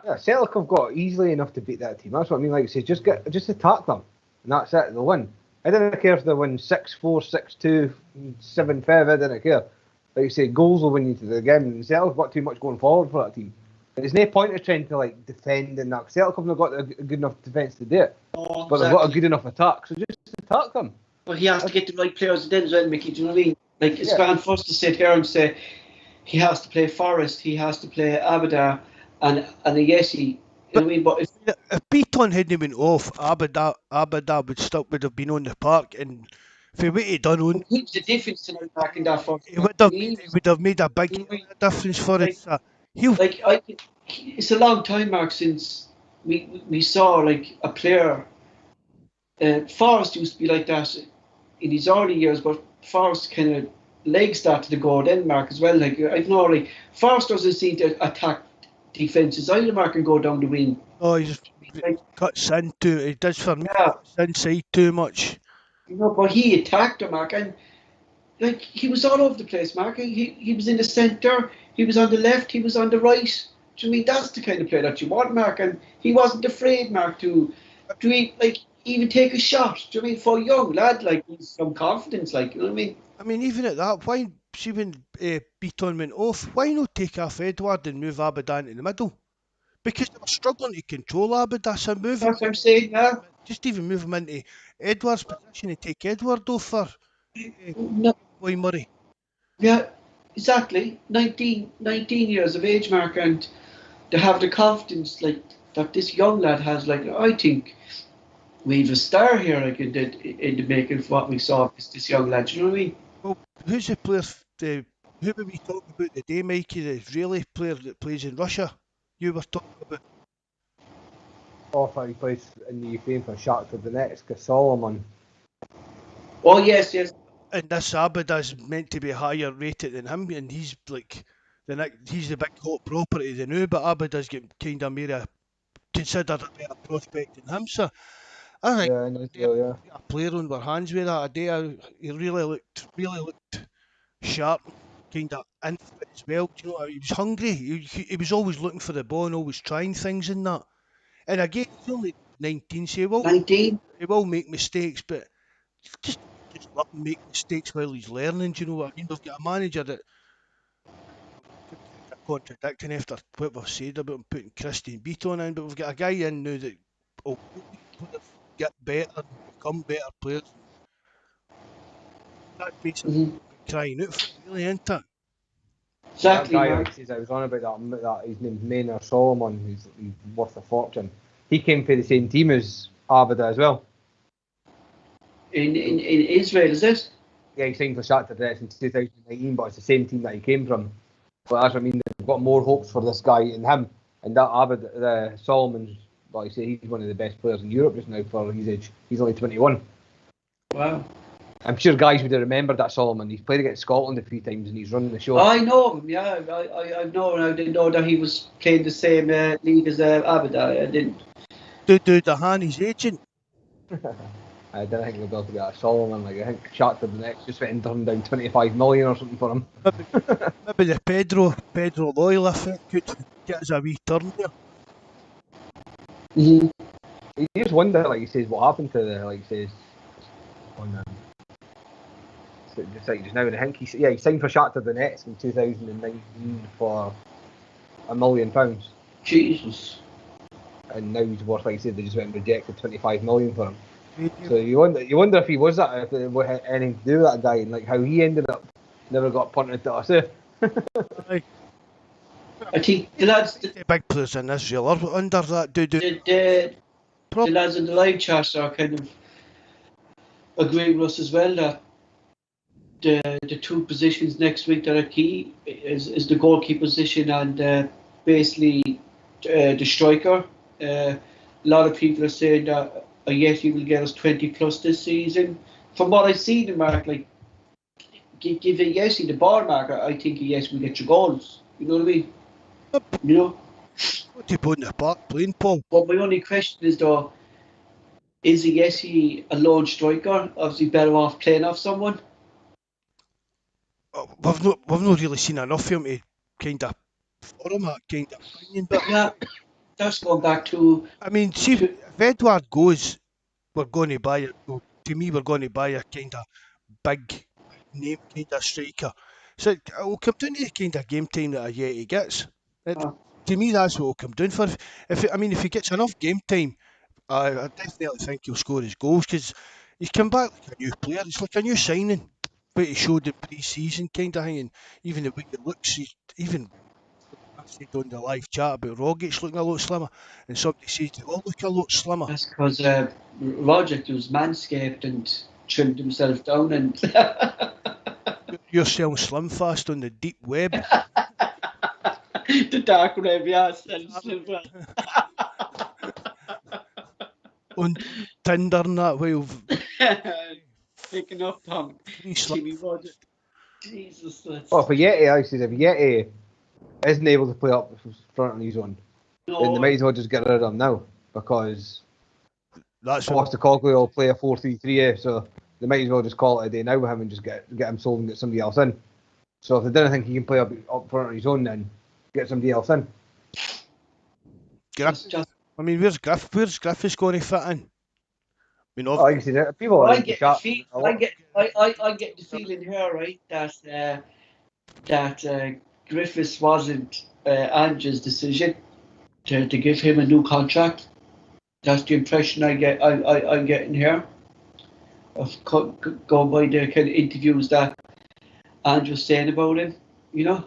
Yeah, Celtic have got easily enough to beat that team. That's what I mean. Like I say, just attack them, and that's it. They'll win. I don't care if they win 6-4, 6-2, 7-5. I don't care. Like you say, goals will win you to the game. And Celtic have got too much going forward for that team. There's no point of trying to like defend and that. Celtic have not got a good enough defence to do it, but they've got a good enough attack. So just attack them. But he has to get the right players then as well, Mickey. Do you know what I mean? Like, it's grand for us to sit here and say he has to play Forrest, he has to play Abada, and a Yesi. You know what I mean? But if Beaton hadn't been off, Abada would have been on the park, and for what he done on, what's the difference tonight back in that first? It would have made a big difference for us. It's a long time, Mark, since we saw like a player. Forrest used to be like that in his early years, but Forrest kind of legs started to go then, Mark, as well. Like, I don't know, like Forrest doesn't seem to attack defences either, Mark, and go down the wing. Oh, he just cuts into it. He does for me. Cuts inside too much. You know, but he attacked him, Mark, and like he was all over the place, Mark. He was in the centre, he was on the left, he was on the right. Do you mean that's the kind of player that you want, Mark? And he wasn't afraid, Mark, to even take a shot. Do you mean for a young lad, like, he's some confidence, like, you know what I mean? I mean, even at that, why see when Beaton went off, why not take off Edward and move Abadan in the middle? Because they were struggling to control Abada, so move That's what I'm saying, yeah. Just even move him into Edward's position and take Edward off for Boy Murray. Yeah, exactly. 19 years of age, Mark, and to have the confidence like that this young lad has, like, I think we've a star here, like in the making of what we saw of this young lad. You know what I mean? Well, who's the player? Who were we talking about today, Mikey? The Israeli player that plays in Russia. You were talking about. Oh, he plays in the Ukraine for Shakhtar Donetsk, Solomon. Oh yes. And this Abada's meant to be higher rated than him, and he's like he's the big hot property they knew, but Abada's getting kind of more considered a better prospect than him. So I think a player on our hands with that a day. He really looked sharp, kind of infant as well. You know, he was hungry. He was always looking for the ball and always trying things in that. And again, he's only 19, so he will make mistakes, but just let him make mistakes while he's learning. Do you know what I mean? We've got a manager that contradicting after what we've said about him putting Christian Beaton in, but we've got a guy in now that will get better and become better players. That makes him crying out for it, really, isn't it? Exactly. That guy, I was on about that his name's Maynard Solomon, who's worth a fortune. He came for the same team as Abada as well. In Israel, is it? Yeah, he signed for Shakhtar Donetsk in 2019, but it's the same team that he came from. But that's what I mean, they've got more hopes for this guy and him. And that Abada, Solomon's, like I say, he's one of the best players in Europe just now for his age. He's only 21. Wow. I'm sure guys would have remembered that Solomon. He's played against Scotland a few times and he's running the show. I know him, yeah. I know, and I didn't know that he was playing the same league as Abada. I didn't. Dude, Hani's agent. I don't think they'll be able to get a Solomon. Like, I think Shakhtar Donetsk just went and turned down 25 million or something for him. Maybe the Pedro Loyal effect could get us a wee turn there. You just wonder, like he says, what happened to the, like he says, on just now, and I think he signed for Shakhtar Donetsk in 2019 for £1 million. Jesus. And now he's worth, like I said, they just went and rejected 25 million for him. So you wonder if he was that, if it had anything to do with that guy, and like how he ended up never got punted to us. Aye. I think the lads, The big players in Israel are under that dude. the lads in the live chat are kind of agreeing with us as well that the two positions next week that are key is the goalkeeper position and basically the striker. A lot of people are saying that Yeti will get us 20 plus this season. From what I've seen, Mark, like give a Yeti the ball, Mark, I think a Yeti will get your goals. You know what I mean? You know. What do you put in the park playing, Paul? But my only question is though, is a Yeti a lone striker? Obviously better off playing off someone. We've not really seen enough of him to kind of form that kind of opinion. But Yeah, that's going back to. I mean, see, if Edward goes, we're going to buy it. Well, to me, we're going to buy a kind of big name kind of striker. So it will come down to the kind of game time that a Yeti gets. To me, that's what will come down for. If he gets enough game time, I definitely think he'll score his goals because he's come back like a new player. It's like a new signing. What he showed in pre-season kind of thing, and even the way he looks, he's even. I said on the live chat about Rogic looking a lot slimmer, and somebody says they all look a lot slimmer. That's because Rogic was manscaped and trimmed himself down, and You're selling slim fast on the deep web. the dark web, yes, On Tinder and that while picking up on Jimmy Rogic. Jesus. Well, for Yeti, I said if Yeti isn't able to play up front on his own, then they might as well just get rid of him now because Postecoglou will play a 4-3-3, so they might as well just call it a day now with him and just get him sold and get somebody else in. So if they don't think he can play up front on his own, then get somebody else in. I mean, where's Griffiths going to fit in? I mean, like I said, people I get the feeling here, right, that Griffiths wasn't Ange's decision to give him a new contract. That's the impression I get. I'm getting here. Of going by the kind of interviews that Ange was saying about him, you know.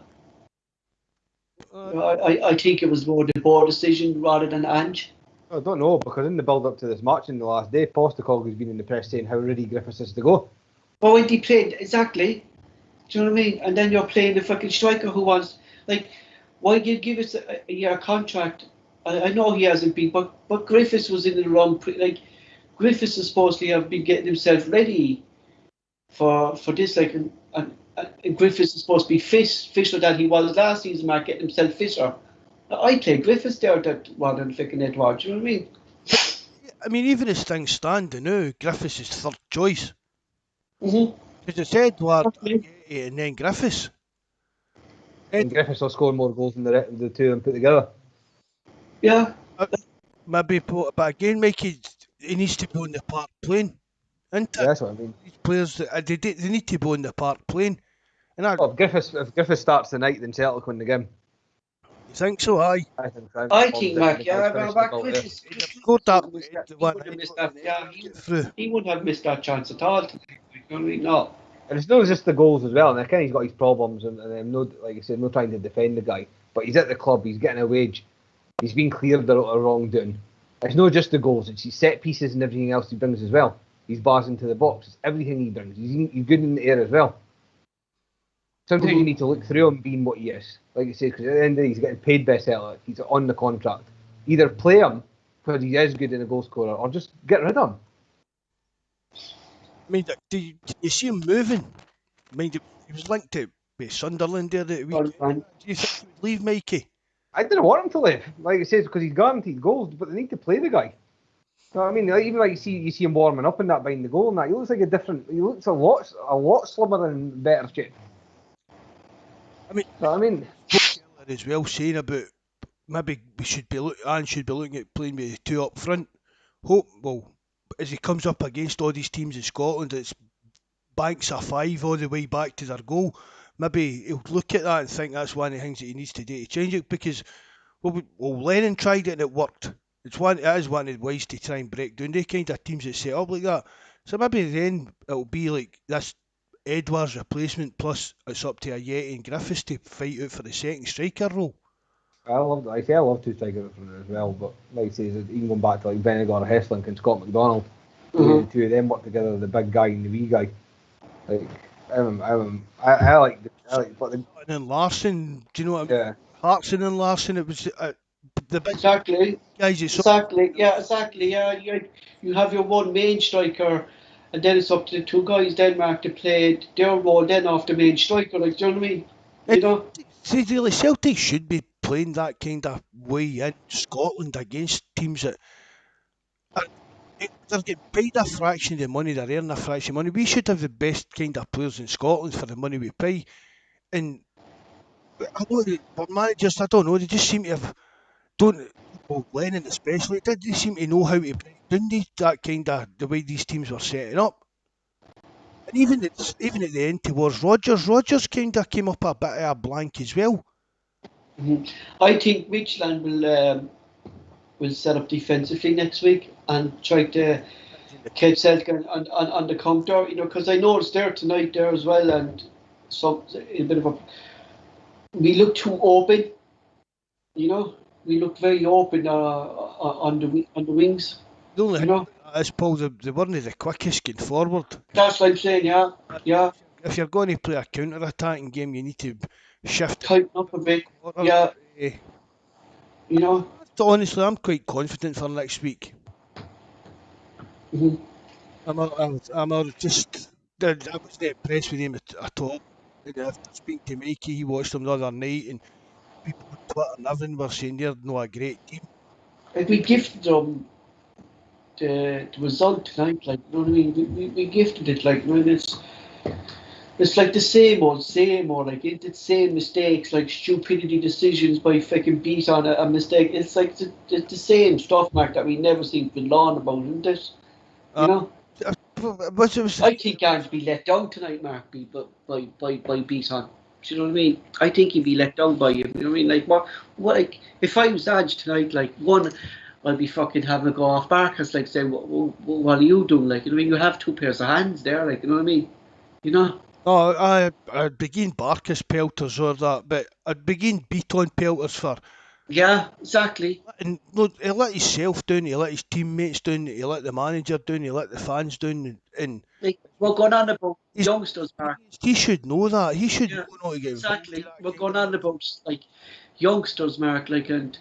I think it was more the board decision rather than Ange. I don't know, because in the build-up to this match in the last day, Postecoglou's been in the press saying how ready Griffiths is to go. Well, when he played, exactly. Do you know what I mean? And then you're playing the fucking striker who wants, like, why give us a year contract? I know he hasn't been, but Griffiths was in the wrong, Griffiths is supposed to have been getting himself ready for this, like, and Griffiths is supposed to be fitter than he was last season, Mark, getting himself fitter. I play Griffiths there rather than fucking Edward, do you know what I mean? I mean, even as things stand now, Griffiths is third choice. Mm-hmm. Because it's Edward and then Griffiths. And Griffiths will score more goals than the two of them put together. Yeah. Maybe, but again, Mikey, he needs to be on the park playing. Yeah, that's what I mean. These players, they need to be on the park playing. And if Griffiths starts tonight, then Celtic win the game. You think so? Aye. I think so. I think, Mark, Griffiths scored that. He wouldn't have missed that chance at all. You know what I mean? No. And it's not just the goals as well. And I kind of he's got his problems, and I'm not, like I said, not trying to defend the guy, but he's at the club. He's getting a wage. He's been cleared of a wrongdoing. It's not just the goals; it's his set pieces and everything else he brings as well. He's bars into the box. It's everything he brings. He's good in the air as well. Sometimes you need to look through him being what he is. Like I said, because at the end of the day, he's getting paid by Celtic. He's on the contract. Either play him because he is good in a goal scorer, or just get rid of him. I mean, do you see him moving? I mean, he was linked to Sunderland there that week. Do you think he would leave, Mikey? I didn't want him to leave. Like I said, because he's guaranteed goals, but they need to play the guy. You know what I mean? Like, even like you see him warming up in that behind the goal and that, he looks like he looks a lot slimmer and better shape. I mean, as well saying about maybe Ange should be looking at playing with the two up front. As he comes up against all these teams in Scotland, it's banks a 5 all the way back to their goal. Maybe he'll look at that and think that's one of the things that he needs to do to change it, because Lennon tried it and it worked. It is one of the ways to try and break down the kind of teams that set up like that. So maybe then it'll be like this Edwards replacement, plus it's up to Yeti and Griffiths to fight out for the second striker role. I love two strikers from there as well, but like I say, even going back to like Benegor Hesslink and Scott McDonald, the two of them work together, the big guy and the wee guy. Like I like, but And then Larson, do you know what I mean? yeah, Hartson and Larson, it was the big Exactly. guys. It's Exactly. Yeah. Exactly. Yeah. You have your one main striker, and then it's up to the two guys Denmark to play their role then off the main striker. Like, do you know what I mean? You know. see, really, Celtic should be playing that kind of way in Scotland against teams that are, they're getting paid a fraction of the money, they're earning a fraction of money. We should have the best kind of players in Scotland for the money we pay. And I know but managers, I don't know, they just seem to have, don't, well, Lennon especially, they seem to know how to break down that kind of, the way these teams were setting up. And even at the end towards Rogers kind of came up a bit of a blank as well. I think Midtjylland will set up defensively next week and try to catch Celtic on the counter. You know, because I know it's there tonight there as well, and a bit of a. We look too open. You know, we look very open on the wings. The only You know, is Paul, they weren't the quickest getting forward. that's what I'm saying. Yeah. If you're going to play a counter-attacking game, you need to shift Tighten up a bit. quarter. Yeah. Eh, You know. honestly, I'm quite confident for next week. Mhm. Just, I wasn't impressed with him at all. And after speaking to Mikey, he watched him the other night, and people on Twitter and everything were saying they're not a great team. Like we gifted them the result tonight. Like, you know what I mean? We gifted it. Like, when it's like the same old. Like, it's the same mistakes, like stupidity decisions by fucking beat on a mistake. It's like the same stuff, Mark, that we never seem to learn about, isn't it? You know. But it was, I think Gans be let down tonight, Mark, by beat on. Do you know what I mean? I think he'd be let down by you. You know what I mean? Like, what like, if I was Ange tonight, like, one, I'd be fucking having a go off Barkas, like, saying, what are you doing? Like, you know what I mean? You have two pairs of hands there, like, you know what I mean? You know? no, I'd begin Barkas pelters or that, but I'd begin beat-on pelters for. Yeah, exactly. And look, he let himself down, he let his teammates down, he let the manager down, he let the fans down, and Like, we're going on about He's- youngsters, Mark. he should know that. He should Yeah, know not to get involved exactly. in that We're kind going of- on about, like, youngsters, Mark, like, and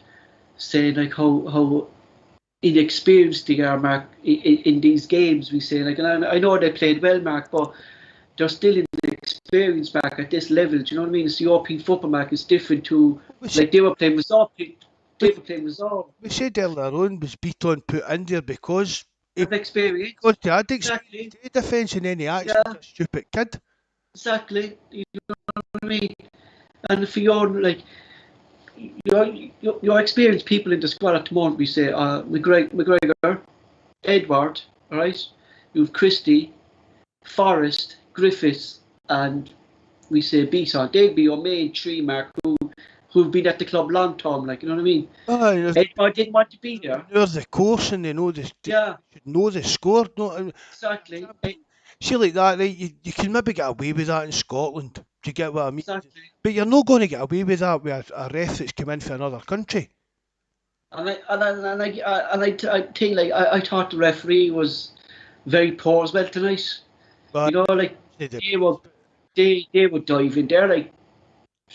saying, like, how inexperienced they are, Mark, in these games. We say, like, and I know they played well, Mark, but they're still inexperienced, Mark, at this level. Do you know what I mean? It's European football, Mark. It's different to, We said, like, they were playing resolve. They were playing resolve. we said earlier on was beat-on put in there because Of experience. he had experience Exactly. in defence and then he acts Yeah. like a stupid kid. Exactly. You know what I mean? And for your, like, your experienced people in the squad at the moment, we say, McGregor, Edward, all right? You've Christie, Forrest, Griffiths, and we say Beaton. They'd be your main three, Mark, who've been at the club long term, like, you know what I mean? Edward didn't want to be there. They know the course and they know they Yeah, should know the score. No, exactly. see like that, right? You can maybe get away with that in Scotland. Do you get what I mean? Exactly. But you're not going to get away with that with a ref that's come in from another country. And I think, like, I thought the referee was very poor as well tonight. But You know, like, they would dive in there, like,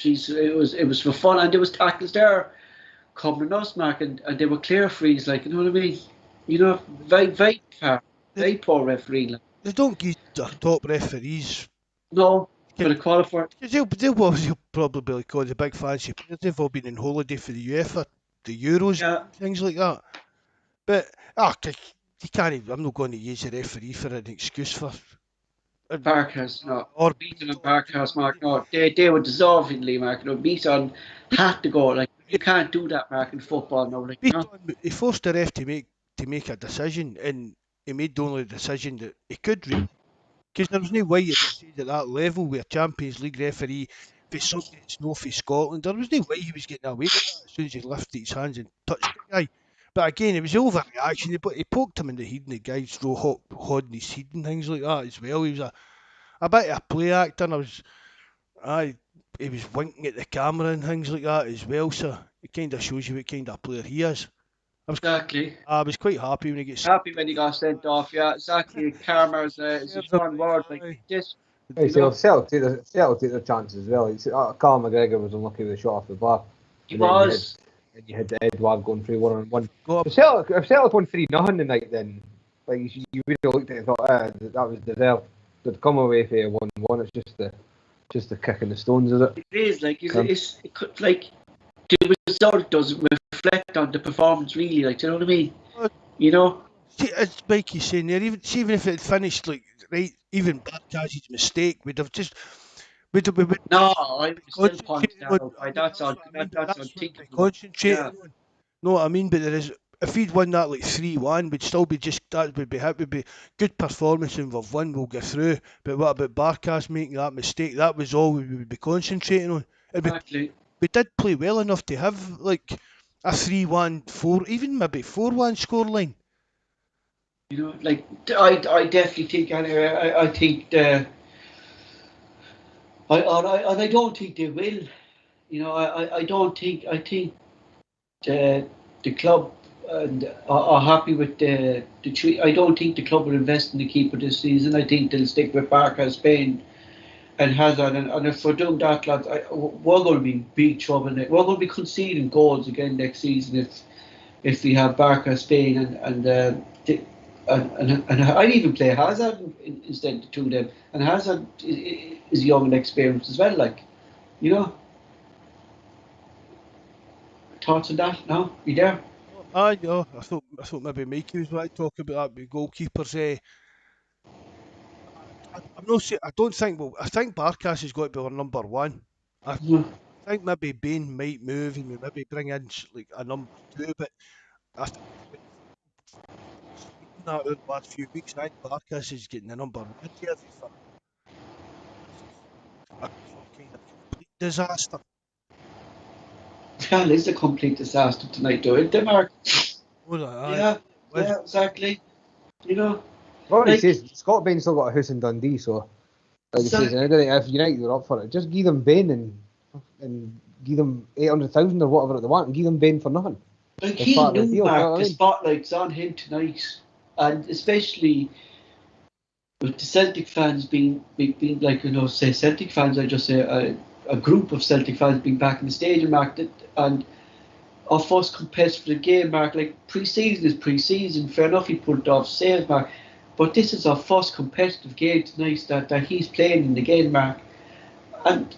it was for fun, and there was tackles there coming at us, Mark, and they were clear frees, like, you know what I mean? You know, very poor referee. Like. they don't give their top referees. No, for the qualifier. Because they'll probably call the big fancy players. They've all been on holiday for the UEFA, the Euros, Yeah. things like that. But you can't. I'm not going to use the referee for an excuse for. Parkhurst, no. Or Beaton and Parkhurst, Mark, no. They were deservingly, Mark. You know, Beaton had to go. Like, you can't do that, Mark, in football now. Like, you know? he forced the ref to make a decision, and he made the only decision that he could. Because there was no way you'd say at that level with a Champions League referee, if something that's no for Scotland, there was no way he was getting away with that as soon as he lifted his hands and touched the guy. But again, it was overreaction. He poked him in the head, and the guy's holding his head and things like that as well. He was a bit of a play actor, and he was winking at the camera and things like that as well. So it kind of shows you what kind of player he is. Exactly. I was quite happy when he gets Happy when he got sent off. Yeah, exactly. Karma is his one word. Like this. Hey, so Celtic take their chances as well. Carl McGregor was unlucky with a shot off the bar. He was. And you had Edward going through 1-on-1. Go up. If Celtic won 3-0 tonight, then like you would have looked at it and thought, that was deserved. They'd come away for a 1-1. It's just the kick in the stones, is it? It is like it's like the result doesn't reflect on the performance really. Like, do you know what I mean? You know. See, as Mikey's saying there, even if it finished like right, even Barkas's mistake, we'd have No, I would still point that out. That's unthinkable. Concentrating on. Know what I mean? But there is, if he'd won that like 3-1, we'd still be just, that would be good performance and we've won, we'll get through. But what about Barkas making that mistake? That was all we would be concentrating on. Exactly. We did play well enough to have like a 3-1, 4, even maybe 4-1 scoreline. You know, like I definitely think I think I don't think they will. You know, I think the club and are happy with the tree. I don't think the club will invest in the keeper this season. I think they'll stick with Barca, Spain, and Hazard. And if we're doing that, lads, we're going to be in big trouble. We're going to be conceding goals again next season if we have Barca, Spain, and I'd even play Hazard instead of the two of them. And Hazard is young and experienced as well. Like, you know. Thoughts on that? No, you there? I thought maybe Mikey was right to talk about that with goalkeepers. I'm not saying, I don't think, well, I think Barkas has got to be our number one. I think maybe Bain might move and we maybe bring in like a number two, but I think that over the last few weeks, I think Barkas is getting the number one jersey for a kind of complete disaster. Yeah, it's a complete disaster tonight, though, isn't it, Mark? Yeah, exactly. You know, Well, he says Scott Bain's still got a house in Dundee, so like he says, if United were up for it, just give them Bain and give them 800,000 or whatever they want, and give them Bain for nothing. Like he knew, Mark, the spotlight's on him tonight, and especially with the Celtic fans being like, you know, say Celtic fans, I just say a group of Celtic fans being back in the stadium, Mark, and our first competitive game, Mark. Like pre-season is pre-season. Fair enough, he pulled off sales, Mark. But this is our first competitive game tonight that he's playing in the game, Mark. And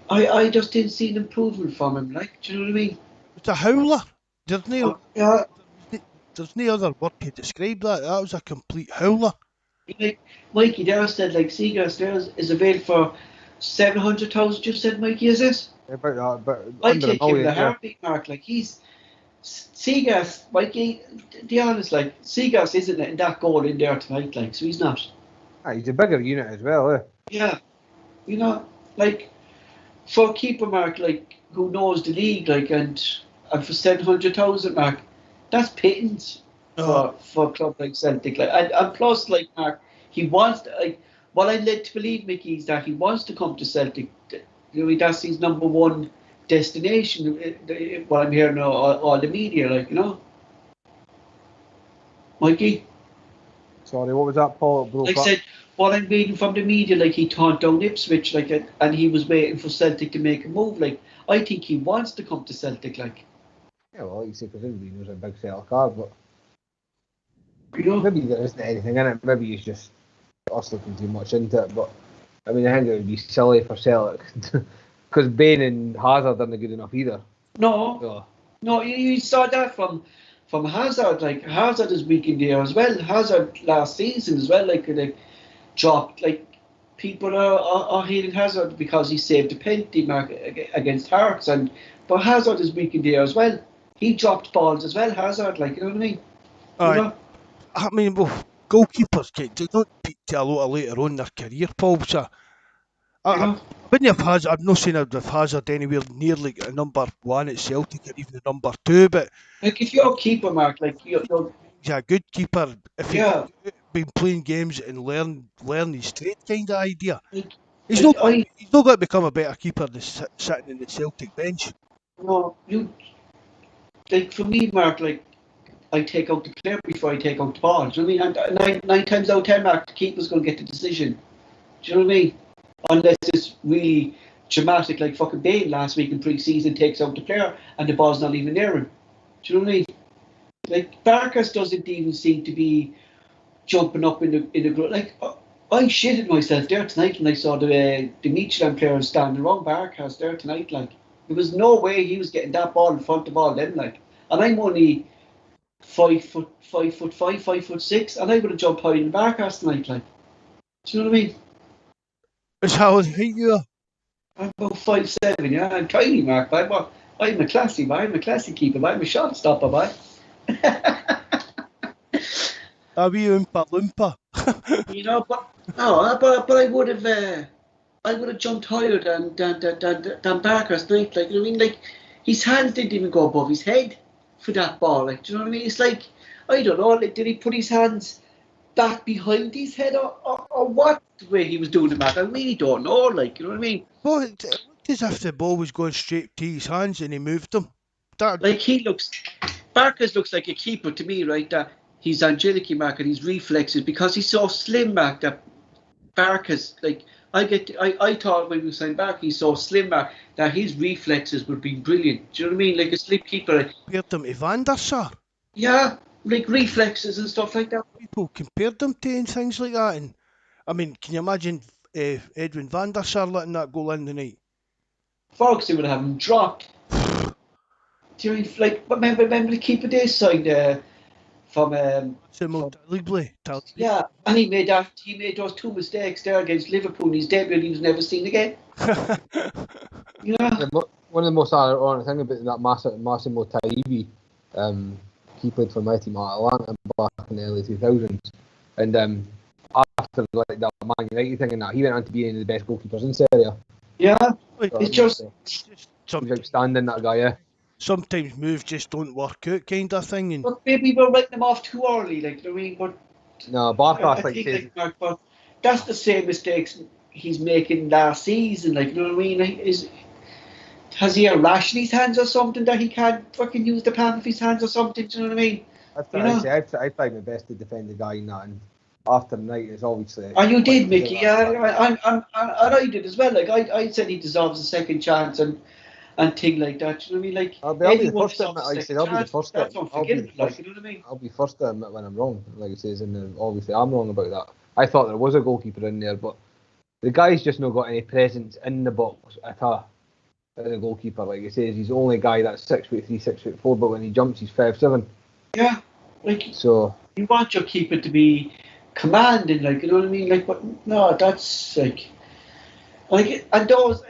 I just didn't see an improvement from him. Like, do you know what I mean? It's a howler. There's no other word to describe that. That was a complete howler. Like Mikey there said, like Seagrass there is available for 700,000. You said, Mikey, is it? About that, but I take him the heartbeat, Mark. Like Seagrass, Mikey. To be honest, like Seagrass isn't letting that goal in there tonight. Like, so he's not. He's a bigger unit as well, Yeah, you know, like for a keeper, Mark, like who knows the league, like and for 700,000, Mark, that's pittance for a club like Celtic. Like and plus, like Mark, he wants like what I led to believe, Mickey, is that he wants to come to Celtic. You know, that's his number one destination. What I'm hearing all the media, like, you know, Mikey. Sorry, what was that, Paul? Like I said, what I'm reading from the media, like he turned down Ipswich, like, and he was waiting for Celtic to make a move. Like, I think he wants to come to Celtic, like. Yeah, well, like you say, because everybody knows a big Celtic card, but you know, maybe there isn't anything in it. Maybe it's just us looking too much into it. But I mean, I think it would be silly for Celtic because Bain and Hazard aren't good enough either. No, you saw that from Hazard. Like Hazard is weak in the air as well. Hazard last season as well, like dropped. Like people are hating Hazard because he saved a penalty mark against Hearts, but Hazard is weak in the air as well. He dropped balls as well, Hazard. Like, you know what I mean? I mean, well, goalkeepers they don't peak to a lot later on in their career, Paul. So I wouldn't have Hazard. I'm not saying I'd have Hazard anywhere near like a number one at Celtic or even a number two, but like if you're a keeper, Mark, like you're a good keeper. If you've been playing games and learn his trade, kind of idea. He's Like, not got to become a better keeper than sitting in the Celtic bench. no, like for me, Mark, like I take out the player before I take out the ball. Do you know what I mean? And nine times out of 10, Mark, the keeper's going to get the decision. Do you know what I mean? Unless it's really dramatic, like fucking Bale last week in pre-season takes out the player and the ball's not even near him. Do you know what I mean? Like Barkas doesn't even seem to be jumping up in the group. Like I shitted myself there tonight when I saw the Midtjylland players standing around Barkas there tonight. Like there was no way he was getting that ball in front of the ball then. Like, and I'm only 5'5", 5'6", and I would have jumped high in the Barkas tonight. Like, do you know what I mean? It's how I think you are. I'm about 5'7", yeah. I'm tiny, Mark. I'm a classy boy. I'm a classy keeper. Boy. I'm a shot stopper, boy. A wee oompa loompa. You know, but I would have jumped higher than Barker's tonight. Like, you know what I mean? Like, his hands didn't even go above his head for that ball. Like, do you know what I mean? It's like, I don't know. Like, did he put his hands back behind his head or what way he was doing it, Mark? I really don't know. Like, you know what I mean? Well, it looked as if the ball was going straight to his hands and he moved them. Like Barkas looks like a keeper to me, right? That he's angelic, Mark, and his reflexes because he's so slim, Mark. That Barkas, like I thought when we were saying Barkas, he's so slim, Mark, that his reflexes would be brilliant. Do you know what I mean? Like a slip keeper. Compared them to Van der Sar. Yeah, like reflexes and stuff like that. People compared them to and things like that. And I mean, can you imagine Edwin Van der Sar letting that goal in tonight? Ferguson would have him dropped. Do you know, like remember the keeper they signed from yeah, and he made those two mistakes there against Liverpool in his debut and he was never seen again. Yeah. One of the most ironic things about that Massimo Taibi, he played for my team at Atlanta back in the early 2000s, and after like that Man United thing and that, he went on to be one of the best goalkeepers in Serie A. Yeah, So it's just he's outstanding, that guy. Yeah. Sometimes moves just don't work out, kind of thing. And but maybe we're writing them off too early, like, you know what I mean? But No, Barkas but that's the same mistakes he's making last season, like, you know what I mean? Has he a rash in his hands or something that he can't fucking use the palm of his hands or something? Do you know what I mean? I tried my best to defend the guy in that, and after the night, it's obviously. Oh, you did, Mickey. Yeah, I did as well. Like I said, he deserves a second chance and thing like that. You know what I mean? Like I'll be the first to admit. Like I said, I'll be the first to. I'll be first to admit when I'm wrong. Like I says, and obviously I'm wrong about that. I thought there was a goalkeeper in there, but the guy's just not got any presence in the box at all. As a goalkeeper, like he says, he's the only guy that's 6'3", 6'4", but when he jumps, he's 5'7". Yeah, like so you want your keeper to be commanding, like, you know what I mean? Like, but no, that's like and those.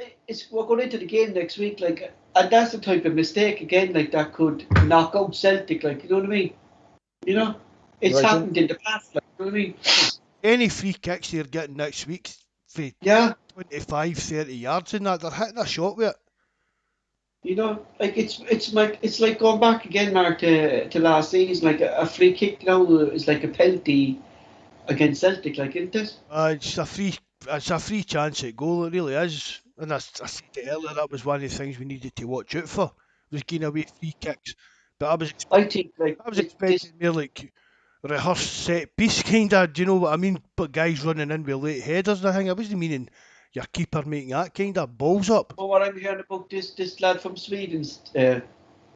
We're going into the game next week, like, and that's the type of mistake again, like that could knock out Celtic, like, you know what I mean? You know, it's happened in the past, like, you know what I mean? any free kicks they're getting next week for 25, 30 yards and that, they're hitting a shot with it. You know, like it's like going back again, Mark, to last season. Like a free kick now is like a penalty against Celtic, like, isn't it? It's a free chance at goal, it really is. And I said it earlier, that was one of the things we needed to watch out for, was giving away free kicks. But I was expecting more like rehearsed set piece kind of, do you know what I mean? But guys running in with late headers and everything. I wasn't meaning your keeper making that kind of balls up. Well, what I'm hearing about this lad from Sweden,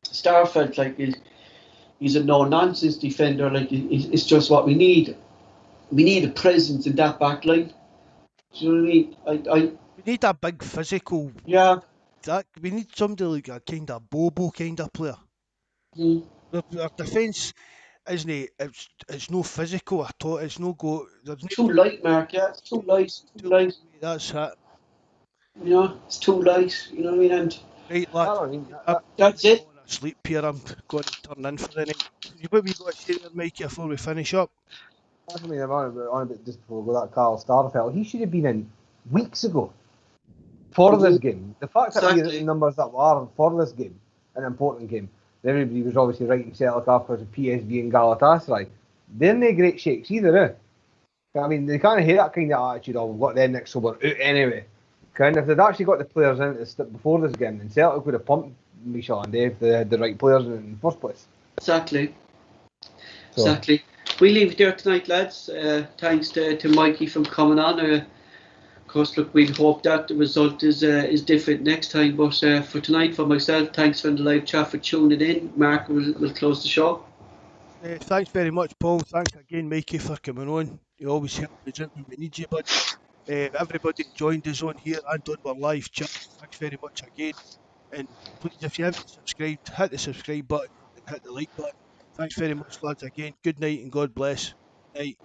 Starfelt, like he's a no-nonsense defender. Like it's just what we need. We need a presence in that back line. Do you know what I mean? We need a big physical. Yeah. We need somebody like a kind of Bobo kind of player. Our defence isn't it? It's no physical at all. It's no go. Too light, Mark. Yeah, it's too light. Too light. That's it. You know, it's too light. You know what I mean? And right, lad. That's it. Sleep here. I'm going to turn in for the night. What we got to say there, Mikey, before we finish up? I mean, I'm on a bit just before we go. That Carl Starfelt, he should have been in weeks ago for this game. The fact that the numbers that were for this game, an important game, everybody was obviously writing Celtic off because of PSV and Galatasaray. They're no great shakes either, eh? I mean, they can't hear that kind of attitude. Oh, we've got them next, so we're out anyway. Kind of, if they'd actually got the players in before this game, then Celtic would have pumped Midtjylland if they had the right players in the first place. Exactly. So. Exactly. We leave it there tonight, lads. Thanks to Mikey for coming on. Of course, look, we hope that the result is different next time. But for tonight, for myself, thanks for the live chat for tuning in. Mark will close the show. Thanks very much, Paul. Thanks again, Mikey, for coming on. You always help us out when we need you, bud. Everybody joined us on here and on our live chat. Thanks very much again. And please, if you haven't subscribed, hit the subscribe button and hit the like button. Thanks very much, lads, again. Good night and God bless. Night.